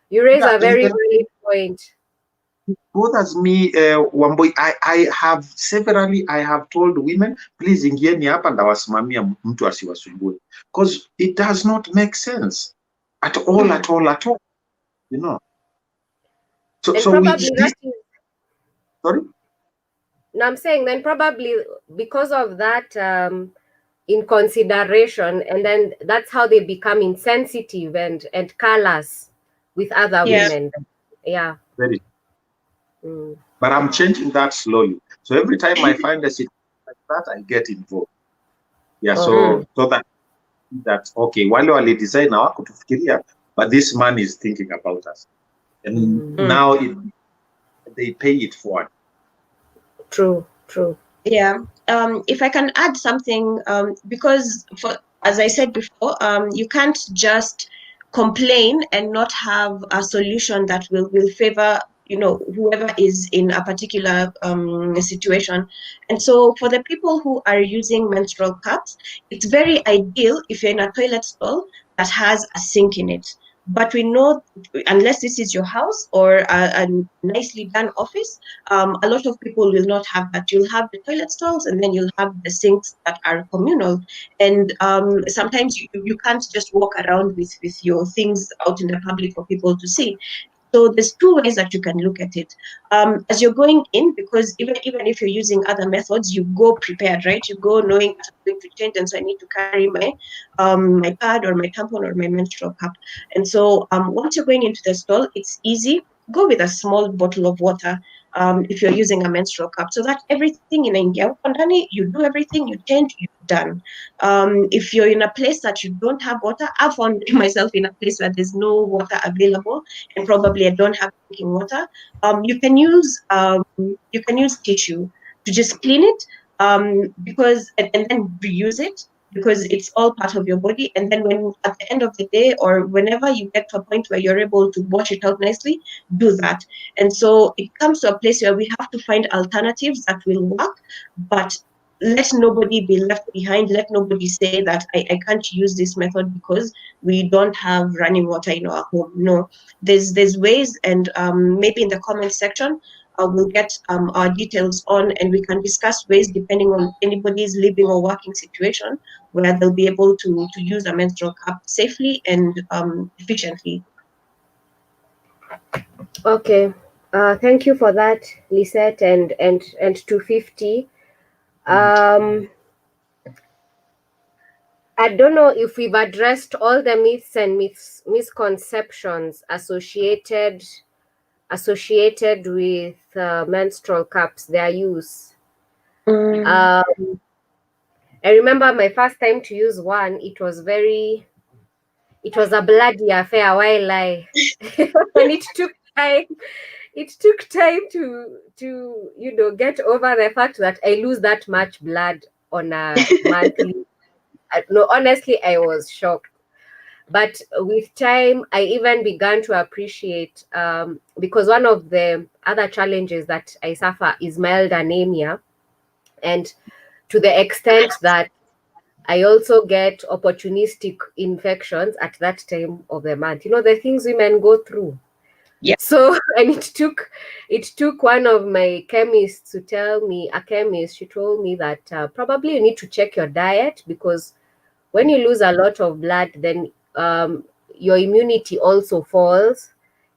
you raise a very valid point. Bothers me, Wamboi. I have told women, please ingieni hapa ndawasimamia mtu asiwasumbue, because it does not make sense at all. So probably sorry? No, I'm saying then probably because of that in consideration, and then that's how they become insensitive and callous with other women. Yeah. Very. But I'm changing that slowly. So every time I find a situation like that, I get involved. Yeah, so that okay, wale wale design hawakutufikiria, but this man is thinking about us. And now they pay it forward. True. Yeah. If I can add something, because as I said before, you can't just complain and not have a solution that will favor whoever is in a particular situation. And so for the people who are using menstrual cups, it's very ideal if you're in a toilet stall that has a sink in it. But we know, unless this is your house or a nicely done office, a lot of people will not have that. You'll have the toilet stalls, and then you'll have the sinks that are communal. And sometimes you can't just walk around with your things out in the public for people to see. So there's 2 ways that you can look at it. As you're going in, because even if you're using other methods, you go prepared, right? You go knowing I'm going to change, and so I need to carry my pad or my tampon or my menstrual cup. And so once you're going into the stall, it's easy. Go with a small bottle of water if you're using a menstrual cup, so that everything in India, you do everything, you change, you're done. If you're in a place that you don't have water, I've found myself in a place where there's no water available, and probably I don't have drinking water. You can use tissue to just clean it, because and then reuse it, because it's all part of your body. And then when at the end of the day, or whenever you get to a point where you're able to wash it out nicely, do that. And so it comes to a place where we have to find alternatives that will work, but let nobody be left behind. Let nobody say that I can't use this method because we don't have running water in our home. No, there's ways, and maybe in the comment section we'll get our details on, and we can discuss ways depending on anybody's living or working situation where they'll be able to use a menstrual cup safely and efficiently. Okay. Thank you for that, Lisette and 250. I don't know if we've addressed all the myths and misconceptions associated with menstrual cups, their use. I remember my first time to use one. It was a bloody affair, while and it took time. It took time to get over the fact that I lose that much blood on a monthly. No, honestly, I was shocked. But with time, I even began to appreciate, because one of the other challenges that I suffer is mild anemia. And to the extent that I also get opportunistic infections at that time of the month. You know, the things women go through. Yeah. So, and it took one of my chemists to tell me, a chemist, she told me that probably you need to check your diet, because when you lose a lot of blood, then your immunity also falls.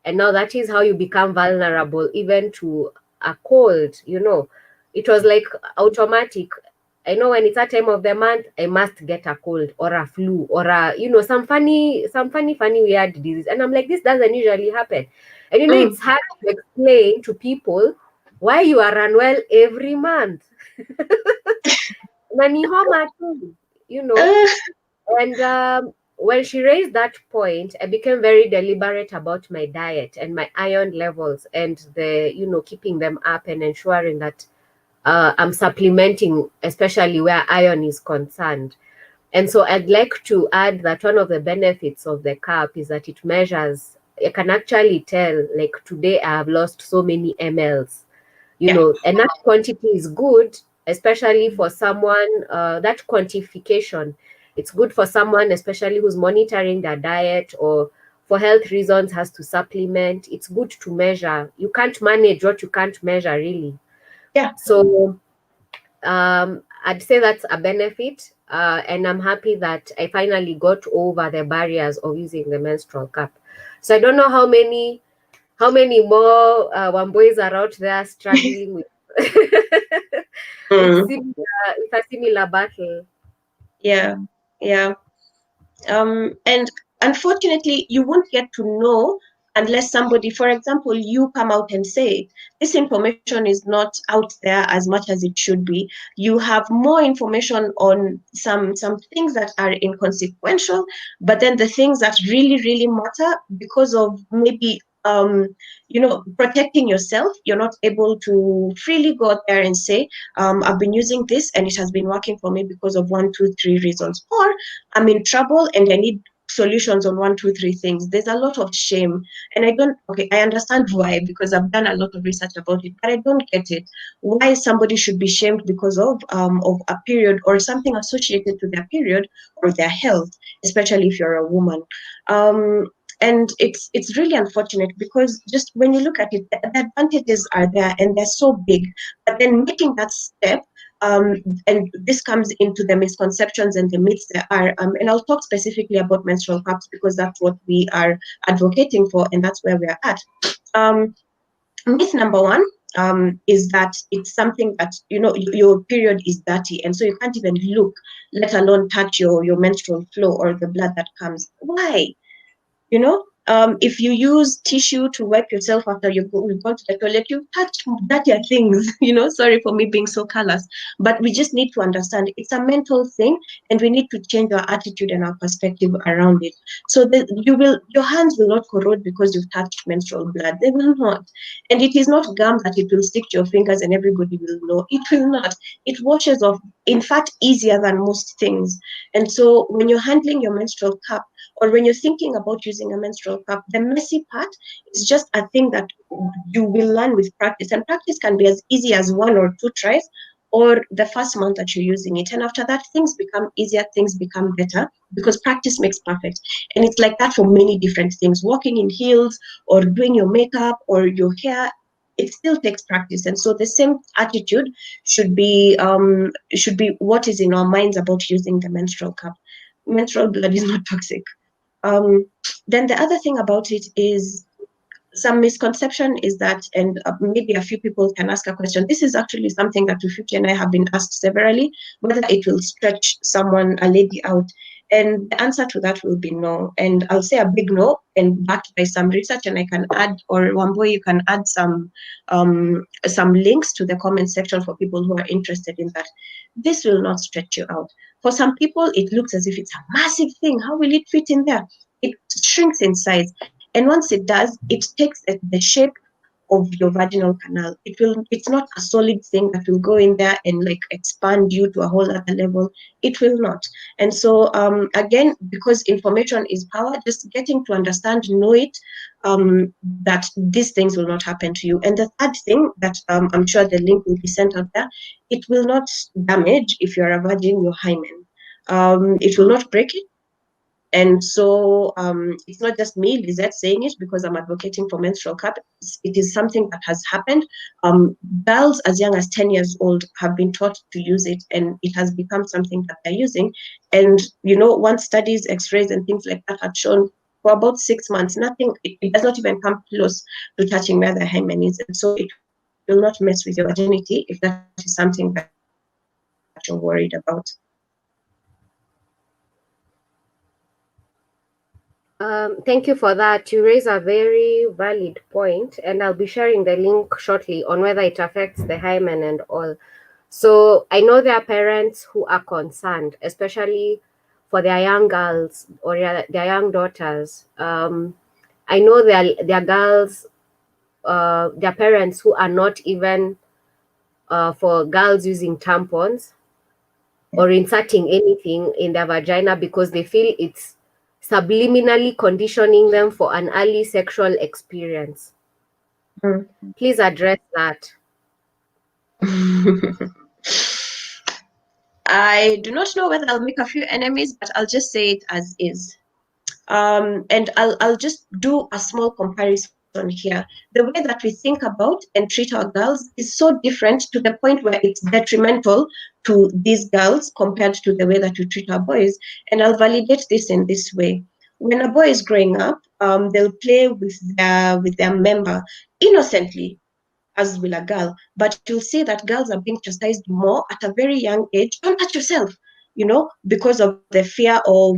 And now that is how you become vulnerable even to a cold, you know. It was like automatic. I know when it's that time of the month, I must get a cold or a flu or a, some funny weird disease. And I'm like, this doesn't usually happen. And Mm. it's hard to explain to people why you are unwell every month. Na ni homa tu, you know. Uh, And when she raised that point, I became very deliberate about my diet and my iron levels, and keeping them up and ensuring that I'm supplementing, especially where iron is concerned. And so I'd like to add that one of the benefits of the cup is that it measures, I can actually tell, like, today I have lost so many mLs, yeah. and that quantity is good, especially for someone, that quantification, it's good for someone, especially who's monitoring their diet or for health reasons has to supplement. It's good to measure. You can't manage what you can't measure, really. Yeah. So I'd say that's a benefit, and I'm happy that I finally got over the barriers of using the menstrual cup. So I don't know how many more Wamboys are out there struggling with with Mm. a similar battle. Yeah. Yeah. And unfortunately, you won't get to know unless somebody, for example, you come out and say, this information is not out there as much as it should be. You have more information on some things that are inconsequential, but then the things that really, really matter because of maybe protecting yourself, you're not able to freely go out there and say, I've been using this and it has been working for me because of 1, 2, 3 reasons. Or I'm in trouble and I need solutions on 1, 2, 3 things. There's a lot of shame. And I understand why, because I've done a lot of research about it, but I don't get it. Why somebody should be shamed because of a period or something associated to their period or their health, especially if you're a woman. And it's really unfortunate because just when you look at it, the advantages are there and they're so big. But then making that step, um, and this comes into the misconceptions and the myths there are. And I'll talk specifically about menstrual cups because that's what we are advocating for, and that's where we are at. Um, Myth number one is that it's something that your period is dirty, and so you can't even look, let alone touch your menstrual flow or the blood that comes. Why? If you use tissue to wipe yourself after you've gone to the toilet, you touch dirtier things. Sorry for me being so callous, but we just need to understand it's a mental thing, and we need to change our attitude and our perspective around it. So that your hands will not corrode because you've touched menstrual blood. They will not, and it is not gum that it will stick to your fingers and everybody will know. It will not. It washes off. In fact, easier than most things. And so when you're handling your menstrual cup, or when you're thinking about using a menstrual cup, the messy part is just a thing that you will learn with practice. And practice can be as easy as 1 or 2 tries or the first month that you're using it. And after that, things become easier, things become better because practice makes perfect. And it's like that for many different things. Walking in heels or doing your makeup or your hair, it still takes practice. And so the same attitude should be what is in our minds about using the menstrual cup. Menstrual blood is not toxic. Then the other thing about it is some misconception is that, and maybe a few people can ask a question. This is actually something that Ufuki and I have been asked severally, whether it will stretch a lady out. And the answer to that will be no. And I'll say a big no, and backed by some research, and I can add, or Wamboy, you can add some links to the comment section for people who are interested in that. This will not stretch you out. For some people, it looks as if it's a massive thing. How will it fit in there? It shrinks in size. And once it does, it takes the shape of your vaginal canal. It's not a solid thing that will go in there and like expand you to a whole other level. It will not. And so again, because information is power, just getting to understand, know it, that these things will not happen to you. And the third thing that I'm sure the link will be sent out there, it will not damage, if you're a virgin, your hymen. it will not break it. And so it's not just me, Lizette, saying it because I'm advocating for Menstrual Cup. It is something that has happened. Girls as young as 10 years old have been taught to use it, and it has become something that they're using. And, once studies, x-rays, and things like that had shown for about 6 months, nothing, it does not even come close to touching where the hymen is. And so it will not mess with your virginity if that is something that you're worried about. Thank you for that. You raise a very valid point, and I'll be sharing the link shortly on whether it affects the hymen and all. So I know there are parents who are concerned, especially for their young girls or their young daughters. I know there are girls, their parents who are not even for girls using tampons or inserting anything in their vagina because they feel it's subliminally conditioning them for an early sexual experience. Please address that. I do not know whether I'll make a few enemies, but I'll just say it as is. And I'll just do a small comparison here. The way that we think about and treat our girls is so different to the point where it's detrimental to these girls compared to the way that we treat our boys. And I'll validate this in this way. When a boy is growing up, they'll play with their member innocently, as will a girl. But you'll see that girls are being chastised more at a very young age. Don't touch yourself, because of the fear of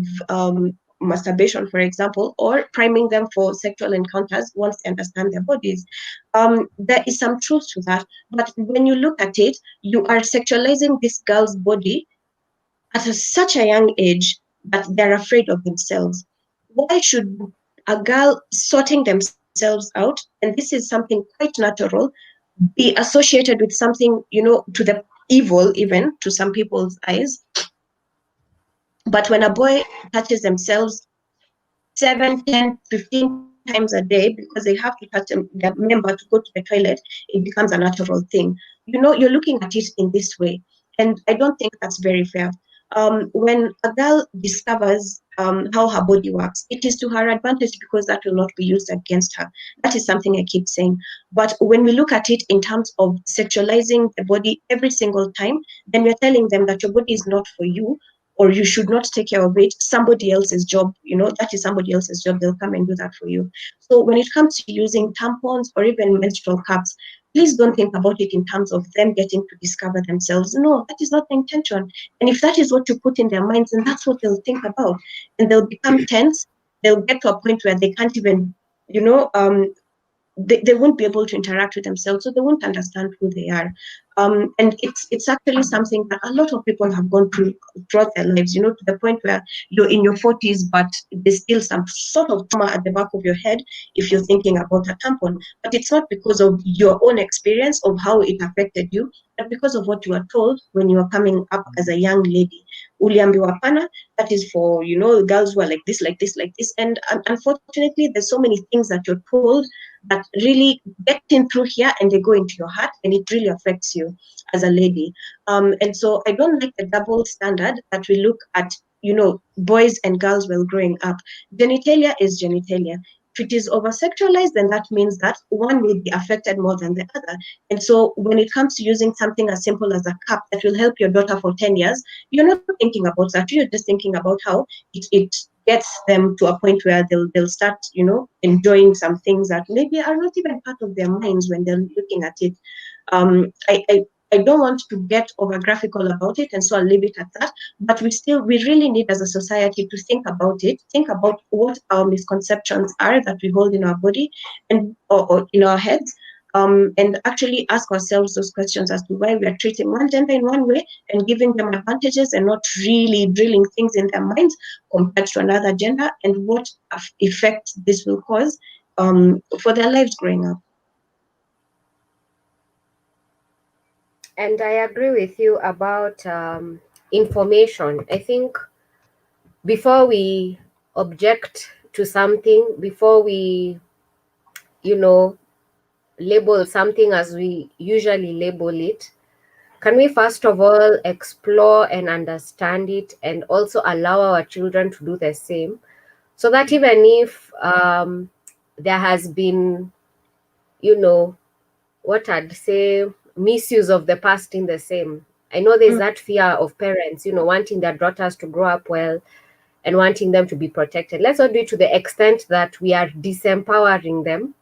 masturbation, for example, or priming them for sexual encounters once they understand their bodies. There is some truth to that. But when you look at it, you are sexualizing this girl's body at such a young age that they're afraid of themselves. Why should a girl sorting themselves out, and this is something quite natural, be associated with something, to the evil, even to some people's eyes? But when a boy touches themselves 7, 10, 15 times a day because they have to touch their member to go to the toilet, it becomes a natural thing. You're looking at it in this way. And I don't think that's very fair. When a girl discovers how her body works, it is to her advantage because that will not be used against her. That is something I keep saying. But when we look at it in terms of sexualizing the body every single time, then we're telling them that your body is not for you, or you should not take care of it. Somebody else's job, that is somebody else's job. They'll come and do that for you. So when it comes to using tampons or even menstrual cups, please don't think about it in terms of them getting to discover themselves. No, that is not the intention. And if that is what you put in their minds, then that's what they'll think about. And they'll become tense. They'll get to a point where they can't even, they won't be able to interact with themselves, so they won't understand who they are. And it's actually something that a lot of people have gone through throughout their lives, to the point where you're in your 40s, but there's still some sort of trauma at the back of your head if you're thinking about a tampon. But it's not because of your own experience of how it affected you, but because of what you were told when you were coming up as a young lady. Uliambiwa pana, that is for, girls who are like this, like this, like this. And unfortunately, there's so many things that you're told that really get in through here and they go into your heart, and it really affects you as a lady. And so I don't like the double standard that we look at, boys and girls while growing up. Genitalia is genitalia. If it is over-sexualized, then that means that one will be affected more than the other. And so when it comes to using something as simple as a cup that will help your daughter for 10 years, you're not thinking about that. You're just thinking about how it gets them to a point where they'll start, enjoying some things that maybe are not even part of their minds when they're looking at it. I don't want to get over graphical about it, and so I'll leave it at that. But we really need as a society to think about it, think about what our misconceptions are that we hold in our body and or in our heads, and actually ask ourselves those questions as to why we are treating one gender in one way and giving them advantages and not really drilling things in their minds compared to another gender, and what effect this will cause for their lives growing up. And I agree with you about information. I think before we object to something, before we, label something as we usually label it, can we first of all explore and understand it, and also allow our children to do the same, so that even if there has been, you know, what I'd say, misuse of the past in the same. I know there's that fear of parents, wanting their daughters to grow up well and wanting them to be protected. Let's not do it to the extent that we are disempowering them,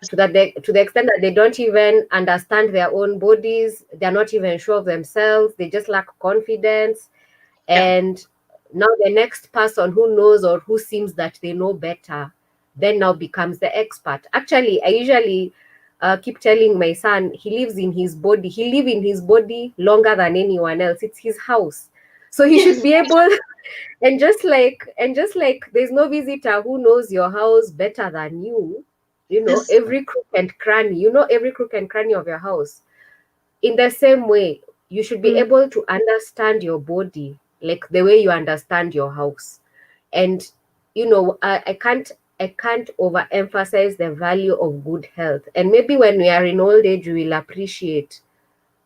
to the extent that they don't even understand their own bodies, they're not even sure of themselves, they just lack confidence. And now the next person who knows or who seems that they know better then now becomes the expert. Actually, I usually keep telling my son, he lives in his body, he live in his body longer than anyone else. It's his house, so he should be able. And just like there's no visitor who knows your house better than you. Yes. Every crook and cranny, every crook and cranny of your house. In the same way, you should be able to understand your body like the way you understand your house. And I can't overemphasize the value of good health. And maybe when we are in old age, we will appreciate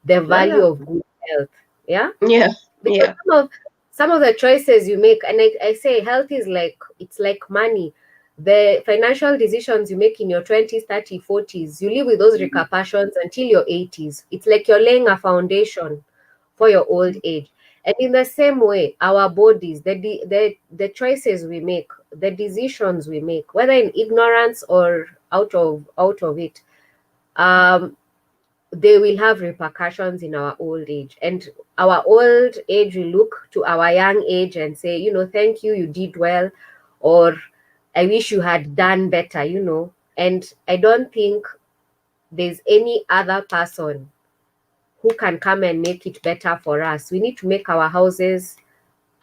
the value Yeah. of good health. Yeah. Yeah. Because Yeah. some of the choices you make, and I say health is like, it's like money. The financial decisions you make in your 20s, 30s, 40s, you live with those repercussions until your 80s. It's like you're laying a foundation for your old age. And in the same way, our bodies, the choices we make, the decisions we make, whether in ignorance or out of it, um they will have repercussions in our old age. And our old age will look to our young age and say, thank you, you did well, or I wish you had done better. And I don't think there's any other person who can come and make it better for us. We need to make our houses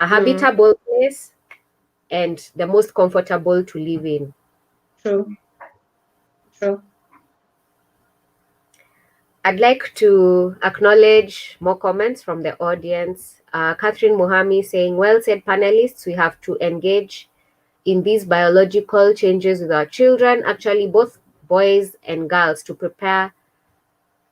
a habitable place and the most comfortable to live in. True. True. I'd like to acknowledge more comments from the audience. Catherine Muhami saying, well said, panelists, we have to engage in these biological changes with our children, actually both boys and girls, to prepare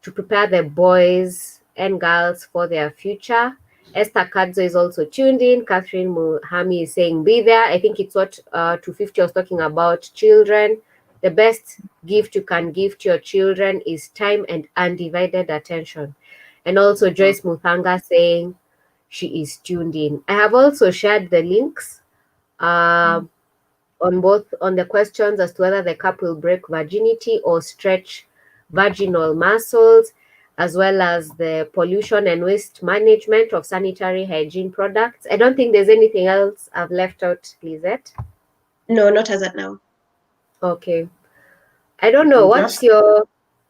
the boys and girls for their future. Esther Kadzo is also tuned in. Catherine Muhami is saying, be there. I think it's what 250 was talking about, children. The best gift you can give to your children is time and undivided attention. And also Joyce Muthanga saying she is tuned in. I have also shared the links on the questions as to whether the cup will break virginity or stretch vaginal muscles, as well as the pollution and waste management of sanitary hygiene products. I don't think there's anything else I've left out, Lizette. No, not as at now. Okay. I don't know. What's your...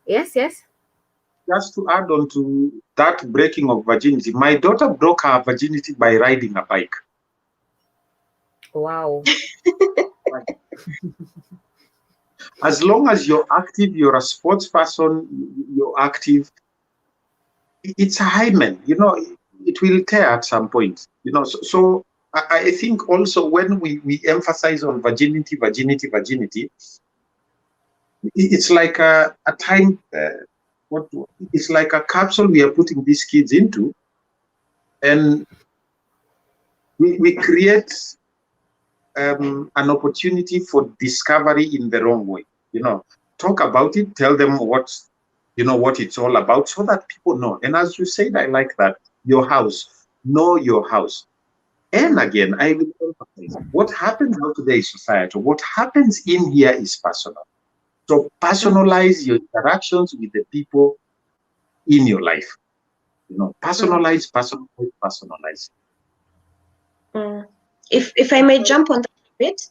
Yes. Just to add on to that breaking of virginity, my daughter broke her virginity by riding a bike. Wow. As long as you're active, you're a sports person, you're active, it's a hymen, it will tear at some point, So I think also when we emphasize on virginity, it's like a time, it's like a capsule we are putting these kids into, and we create an opportunity for discovery in the wrong way. Talk about it, tell them what it's all about, so that people know. And as you said, I like that. Your house, know your house. And again, I will emphasize, what happens out there is societal. What happens in here is personal. So personalize your interactions with the people in your life. Personalize. If I may jump on that a bit,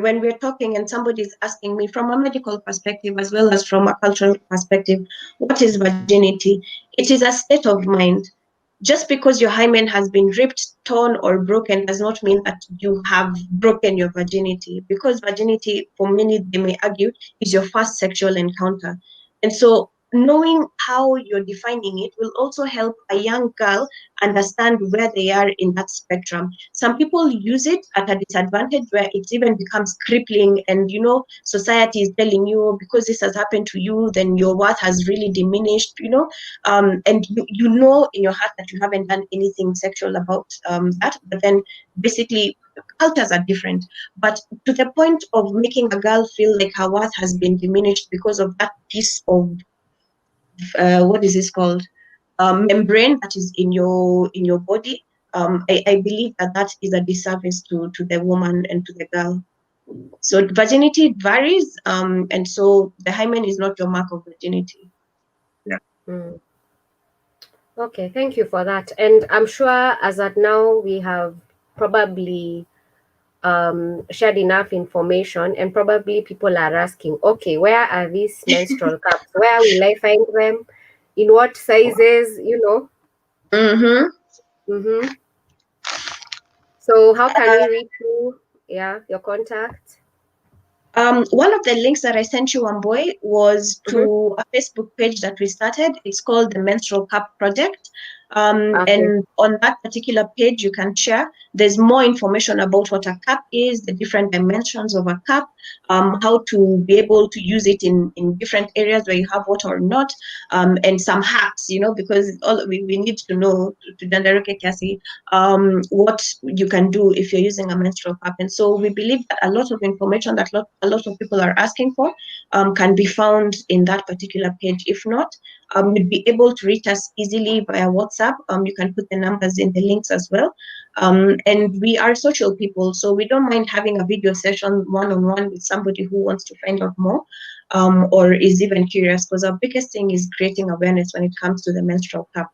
when we're talking and somebody's asking me from a medical perspective as well as from a cultural perspective, what is virginity? It is a state of mind. Just because your hymen has been ripped, torn, or broken does not mean that you have broken your virginity, because virginity, for many, they may argue, is your first sexual encounter. And so knowing how you're defining it will also help a young girl understand where they are in that spectrum. Some people use it at a disadvantage where it even becomes crippling, and society is telling you, because this has happened to you, then your worth has really diminished, and you know in your heart that you haven't done anything sexual about that, but then basically cultures are different. But to the point of making a girl feel like her worth has been diminished because of that piece of what is this called, membrane that is in your body, I believe that is a disservice to the woman and to the girl. So virginity varies, and so the hymen is not your mark of virginity. Yeah. Mm. Okay, thank you for that. And I'm sure as at now we have probably shared enough information, and probably people are asking, okay, where are these menstrual cups? Where will I find them? In what sizes? Mm-hmm. Mm-hmm. So how can we reach you? Yeah, your contact. One of the links that I sent you, on boy, was Mm-hmm. to a Facebook page that we started. It's called the Menstrual Cup Project. Okay. And on that particular page, you can share. There's more information about what a cup is, the different dimensions of a cup, how to be able to use it in different areas where you have water or not, and some hacks, because we need to know, to Dandaruke Kasi, what you can do if you're using a menstrual cup. And so we believe that a lot of information that a lot of people are asking for can be found in that particular page. If not, you'd be able to reach us easily via WhatsApp. You can put the numbers in the links as well. And we are social people, so we don't mind having a video session one-on-one with somebody who wants to find out more, or is even curious, because our biggest thing is creating awareness when it comes to the menstrual cup.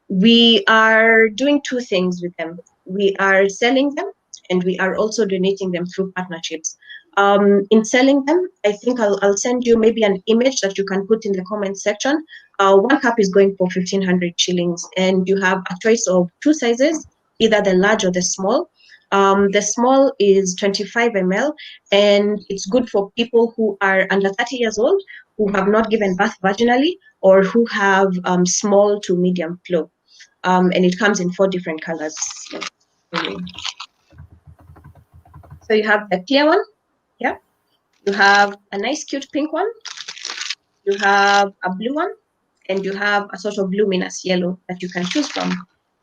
We are doing two things with them. We are selling them, and we are also donating them through partnerships. In selling them, I think I'll send you maybe an image that you can put in the comment section. One cup is going for 1,500 shillings, and you have a choice of two sizes, either the large or the small. The small is 25 ml, and it's good for people who are under 30 years old, who have not given birth vaginally, or who have small to medium flow. And it comes in 4 different colors. So you have the clear one, yeah. You have a nice cute pink one. You have a blue one, and you have a sort of luminous yellow that you can choose from.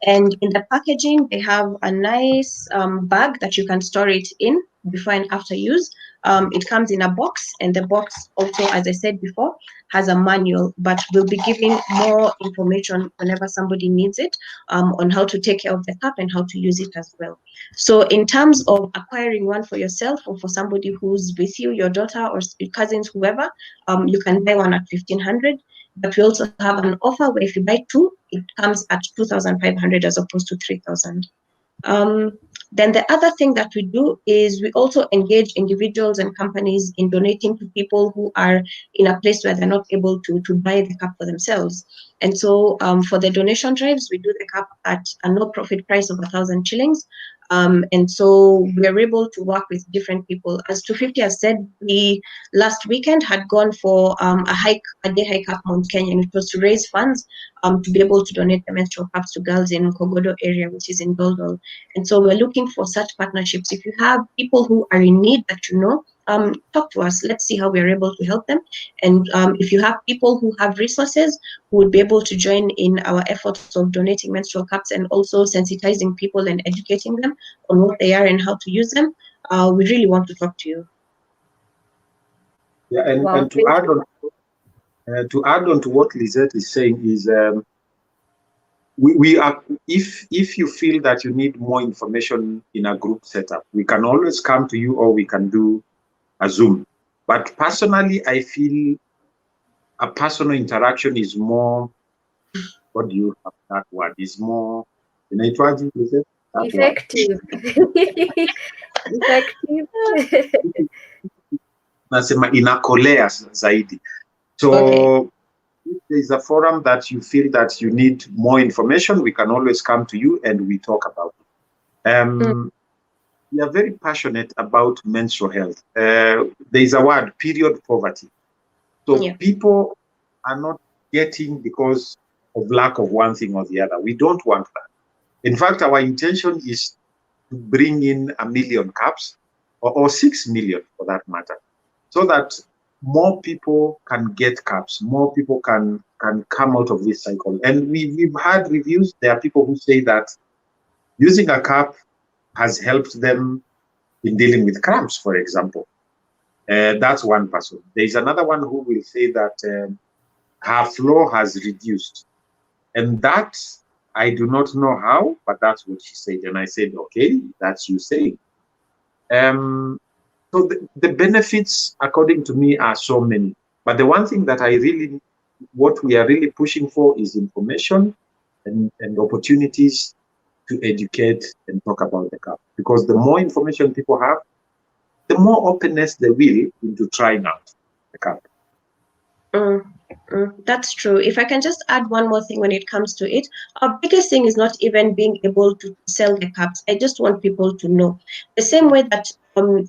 And in the packaging, they have a nice bag that you can store it in before and after use. It comes in a box, and the box also, as I said before, has a manual, but we'll be giving more information whenever somebody needs it, on how to take care of the cup and how to use it as well. So in terms of acquiring one for yourself or for somebody who's with you, your daughter or your cousins, whoever, you can buy one at 1,500. But we also have an offer where if you buy 2, it comes at 2,500 as opposed to 3,000. Then the other thing that we do is we also engage individuals and companies in donating to people who are in a place where they're not able to buy the cup for themselves. And so for the donation drives, we do the cup at a no profit price of 1,000 shillings. And so we're able to work with different people. As 250 has said, we last weekend had gone for a day hike up Mount Kenya, and it was to raise funds to be able to donate the menstrual cups to girls in Kogodo area, which is in Doldol. And so we're looking for such partnerships. If you have people who are in need that talk to us. Let's see how we're able to help them. And if you have people who have resources who would be able to join in our efforts of donating menstrual cups and also sensitizing people and educating them on what they are and how to use them, we really want to talk to you. Yeah, and to add on to what Lizette is saying is, we are, if you feel that you need more information in a group setup, we can always come to you, or we can do a Zoom. But personally, I feel a personal interaction is more, what do you have that word, is more effective. Effective. nasema inakolea zaidi. So Okay. if there's a forum that you feel that you need more information, we can always come to you and we talk about it. We are very passionate about menstrual health. There is a word, period poverty. So people are not getting because of lack of one thing or the other. We don't want that. In fact, our intention is to bring in 1 million cups or 6 million for that matter, so that more people can get cups, more people can come out of this cycle. And we've had reviews. There are people who say that using a cup has helped them in dealing with cramps, for example. That's one person. There's another one who will say that her flow has reduced. And that, I do not know how, but that's what she said. And I said, okay, that's you saying. So the benefits, according to me, are so many. But the one thing that what we are really pushing for is information and opportunities to educate and talk about the cup. Because the more information people have, the more openness they will into trying out the cup. That's true. If I can just add one more thing when it comes to it, our biggest thing is not even being able to sell the cups. I just want people to know. The same way that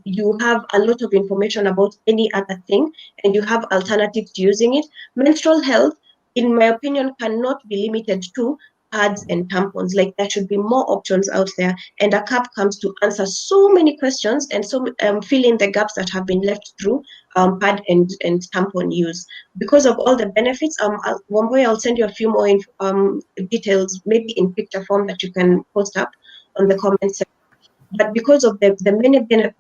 you have a lot of information about any other thing and you have alternatives to using it, menstrual health, in my opinion, cannot be limited to pads and tampons. Like, there should be more options out there, and a cup comes to answer so many questions and so fill in the gaps that have been left through pad and tampon use. Because of all the benefits, one way I'll send you a few more details, maybe in picture form, that you can post up on the comment section. But because of the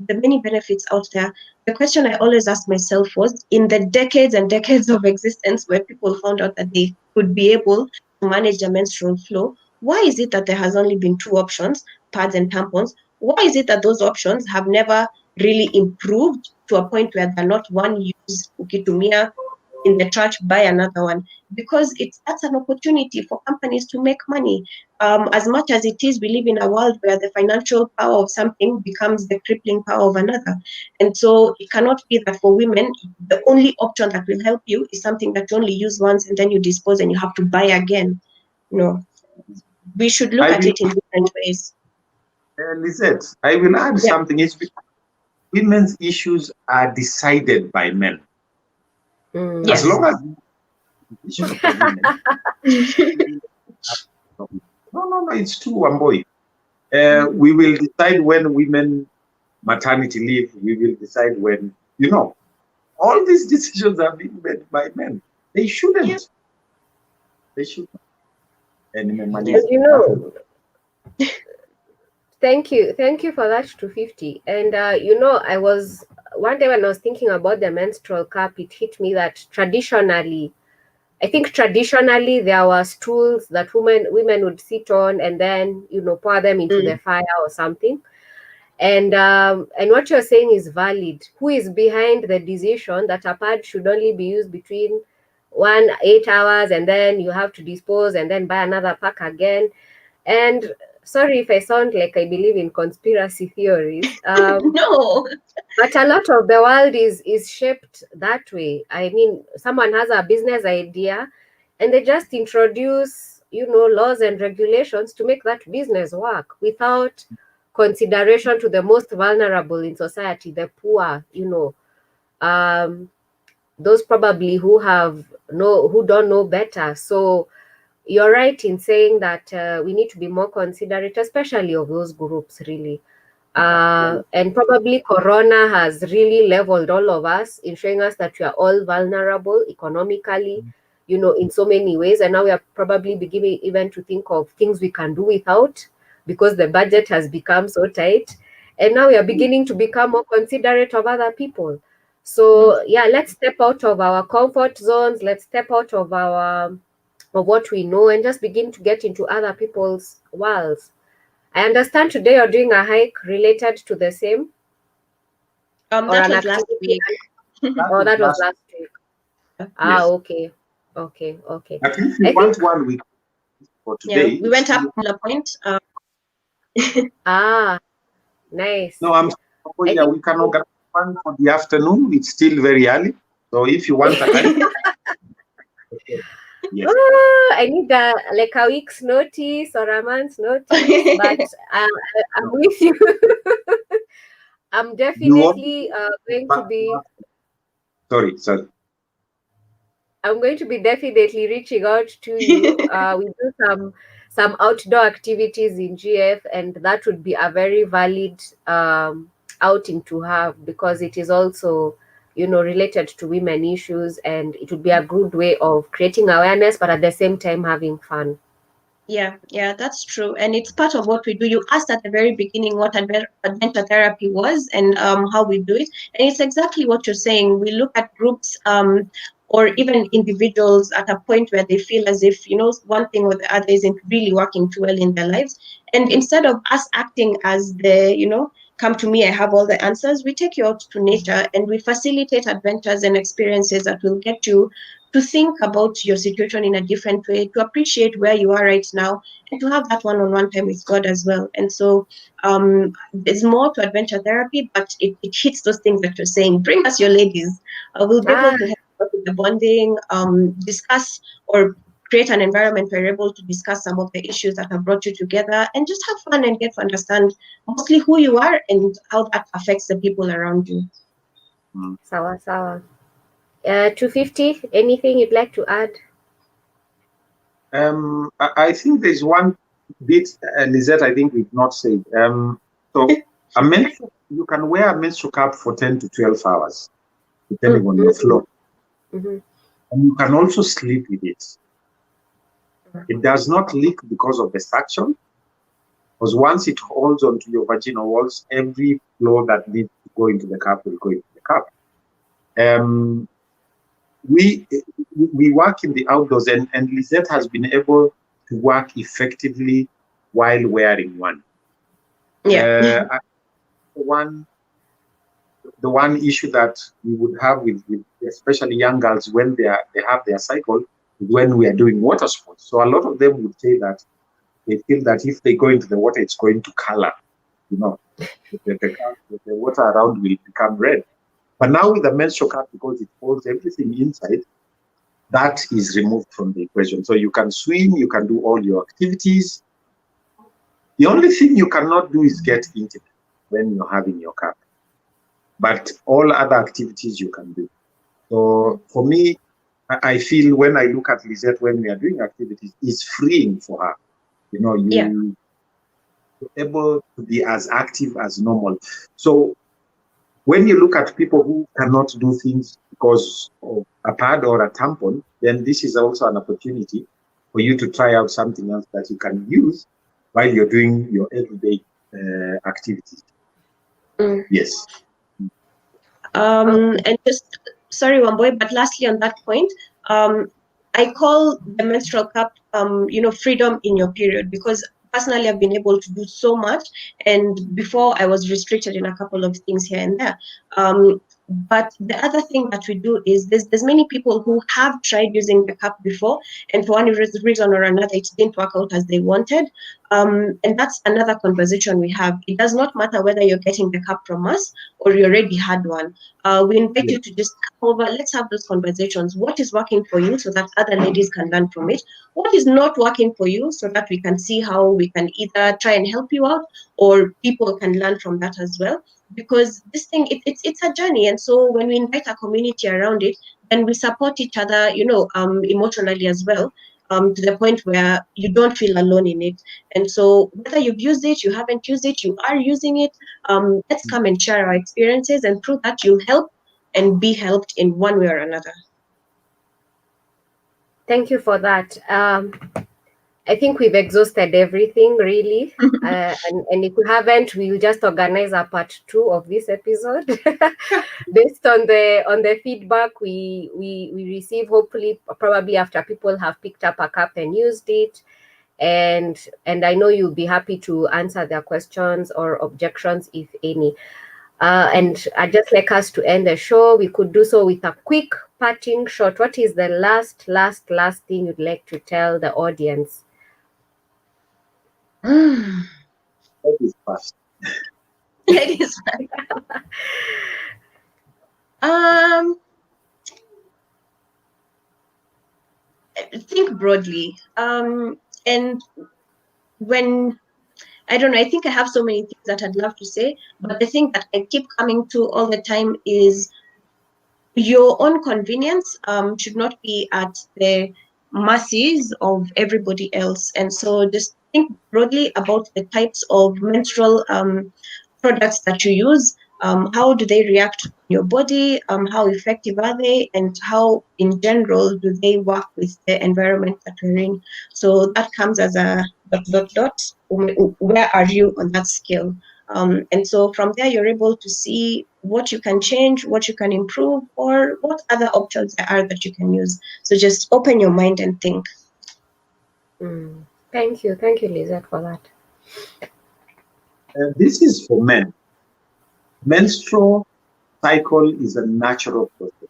many benefits out there, the question I always ask myself was, in the decades and decades of existence where people found out that they could be able to manage their menstrual flow, why is it that there has only been two options, pads and tampons? Why is it that those options have never really improved to a point where they're not one use ukitumia in the church, buy another one? Because that's an opportunity for companies to make money. As much as it is, we live in a world where the financial power of something becomes the crippling power of another. And so it cannot be that for women, the only option that will help you is something that you only use once and then you dispose and you have to buy again. No, we should look at it in different ways. Lisette, I will add something. It's because women's issues are decided by men. As long as decision for women. No, it's true, one boy. We will decide when women maternity leave. We will decide when, all these decisions are being made by men. They shouldn't. Yeah. They shouldn't. And thank you for that 250. And I was one day when I was thinking about the menstrual cup, it hit me that traditionally there were stools that women would sit on and then pour them into the fire or something. And what you're saying is valid. Who is behind the decision that a pad should only be used between 8 hours and then you have to dispose and then buy another pack again? And sorry if I sound like I believe in conspiracy theories. No. But a lot of the world is shaped that way. I mean, someone has a business idea and they just introduce, laws and regulations to make that business work without consideration to the most vulnerable in society, the poor, those probably who don't know better. So you're right in saying that we need to be more considerate, especially of those groups, really. And probably Corona has really leveled all of us in showing us that we are all vulnerable economically, in so many ways. And now we are probably beginning even to think of things we can do without, because the budget has become so tight. And now we are beginning to become more considerate of other people. So yeah, let's step out of our comfort zones. Let's step out of what we know and just begin to get into other people's worlds. I understand today you're doing a hike related to the same. That was last week. That was last week. Yes. Okay. At least we want 1 week for today. Yeah, we went up to the point. Nice. No, we can organize one for the afternoon. It's still very early. So if you want a hike. Yes. I need a week's notice or a month's notice, but I'm with you. I'm definitely going to be. Sorry. I'm going to be definitely reaching out to you. We do some outdoor activities in GF, and that would be a very valid outing to have, because it is also, related to women issues, and it would be a good way of creating awareness, but at the same time having fun. Yeah, that's true. And it's part of what we do. You asked at the very beginning what adventure therapy was and how we do it. And it's exactly what you're saying. We look at groups or even individuals at a point where they feel as if, one thing or the other isn't really working too well in their lives. And instead of us acting as come to me, I have all the answers, we take you out to nature and we facilitate adventures and experiences that will get you to think about your situation in a different way, to appreciate where you are right now, and to have that one-on-one time with God as well. And so there's more to adventure therapy, but it hits those things that you're saying. Bring us your ladies. We'll be able to help with the bonding, discuss or create an environment where you're able to discuss some of the issues that have brought you together and just have fun and get to understand mostly who you are and how that affects the people around you. Sawa sawa. 250, anything you'd like to add? I think there's one bit, Lizette, I think we've not said. So you can wear a menstrual cup for 10 to 12 hours, depending on your flow. Mm-hmm. And you can also sleep with it. It does not leak because of the suction, because once it holds onto your vaginal walls, every flow that needs to go into the cup will go into the cup. We work in the outdoors, and Lizette has been able to work effectively while wearing one. Yeah. The one issue that we would have with especially young girls when they have their cycle is when we are doing water sports. So a lot of them would say that they feel that if they go into the water, it's going to color, the water around will become red. But now with the menstrual cup, because it holds everything inside, that is removed from the equation. So you can swim, you can do all your activities. The only thing you cannot do is get intimate when you're having your cup. But all other activities you can do. So for me, I feel when I look at Lizette when we are doing activities, it's freeing for her. You're able to be as active as normal. So when you look at people who cannot do things because of a pad or a tampon, then this is also an opportunity for you to try out something else that you can use while you're doing your everyday activities. Yes. And just, sorry, one boy, but lastly on that point, I call the menstrual cup, freedom in your period, because personally I've been able to do so much, and before I was restricted in a couple of things here and there. But the other thing that we do is there's many people who have tried using the cup before, and for one reason or another, it didn't work out as they wanted. And that's another conversation we have. It does not matter whether you're getting the cup from us or you already had one. We invite you to just come over. Let's have those conversations. What is working for you so that other ladies can learn from it? What is not working for you so that we can see how we can either try and help you out or people can learn from that as well? Because this thing, it's a journey. And so when we invite a community around it, then we support each other, emotionally as well. To the point where you don't feel alone in it. And so whether you've used it, you haven't used it, you are using it, let's come and share our experiences, and through that you'll help and be helped in one way or another. Thank you for that. I think we've exhausted everything, really. And if we haven't, we'll just organize a part 2 of this episode based on the feedback we receive. Hopefully, probably after people have picked up a cup and used it, and I know you'll be happy to answer their questions or objections, if any. And I'd just like us to end the show. We could do so with a quick parting shot. What is the last thing you'd like to tell the audience? Ladies first. Ladies first. Think broadly. And when I don't know, I think I have so many things that I'd love to say, but the thing that I keep coming to all the time is your own convenience should not be at the masses of everybody else. And so just think broadly about the types of menstrual products that you use. How do they react on your body? How effective are they? And how, in general, do they work with the environment that we're in? So that comes as a ... Where are you on that scale? And so from there, you're able to see what you can change, what you can improve, or what other options there are that you can use. So just open your mind and think. Thank you, Lizette, for that. This is for men. Menstrual cycle is a natural process.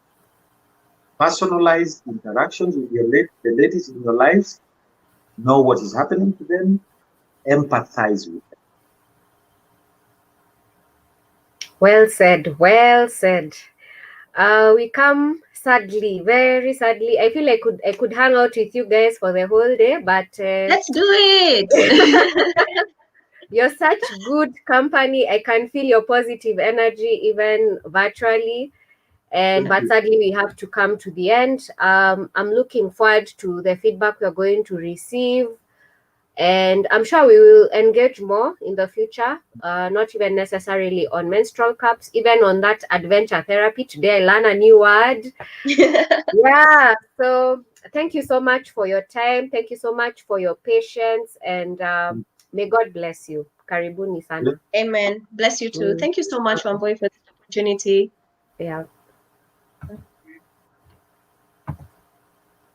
Personalized interactions with the ladies in your lives, know what is happening to them, empathize with them. Well said, well said. We come sadly, very sadly. I feel I could hang out with you guys for the whole day, but let's do it. you're such good company. I can feel your positive energy even virtually. But sadly, we have to come to the end. I'm looking forward to the feedback we're going to receive. And I'm sure we will engage more in the future, not even necessarily on menstrual cups, even on that adventure therapy. Today I learned a new word. Yeah, so thank you so much for your time. Thank you so much for your patience, and may God bless you. Karibuni sana. Amen. Bless you too. Thank you so much, Wamboy, for this opportunity. Yeah.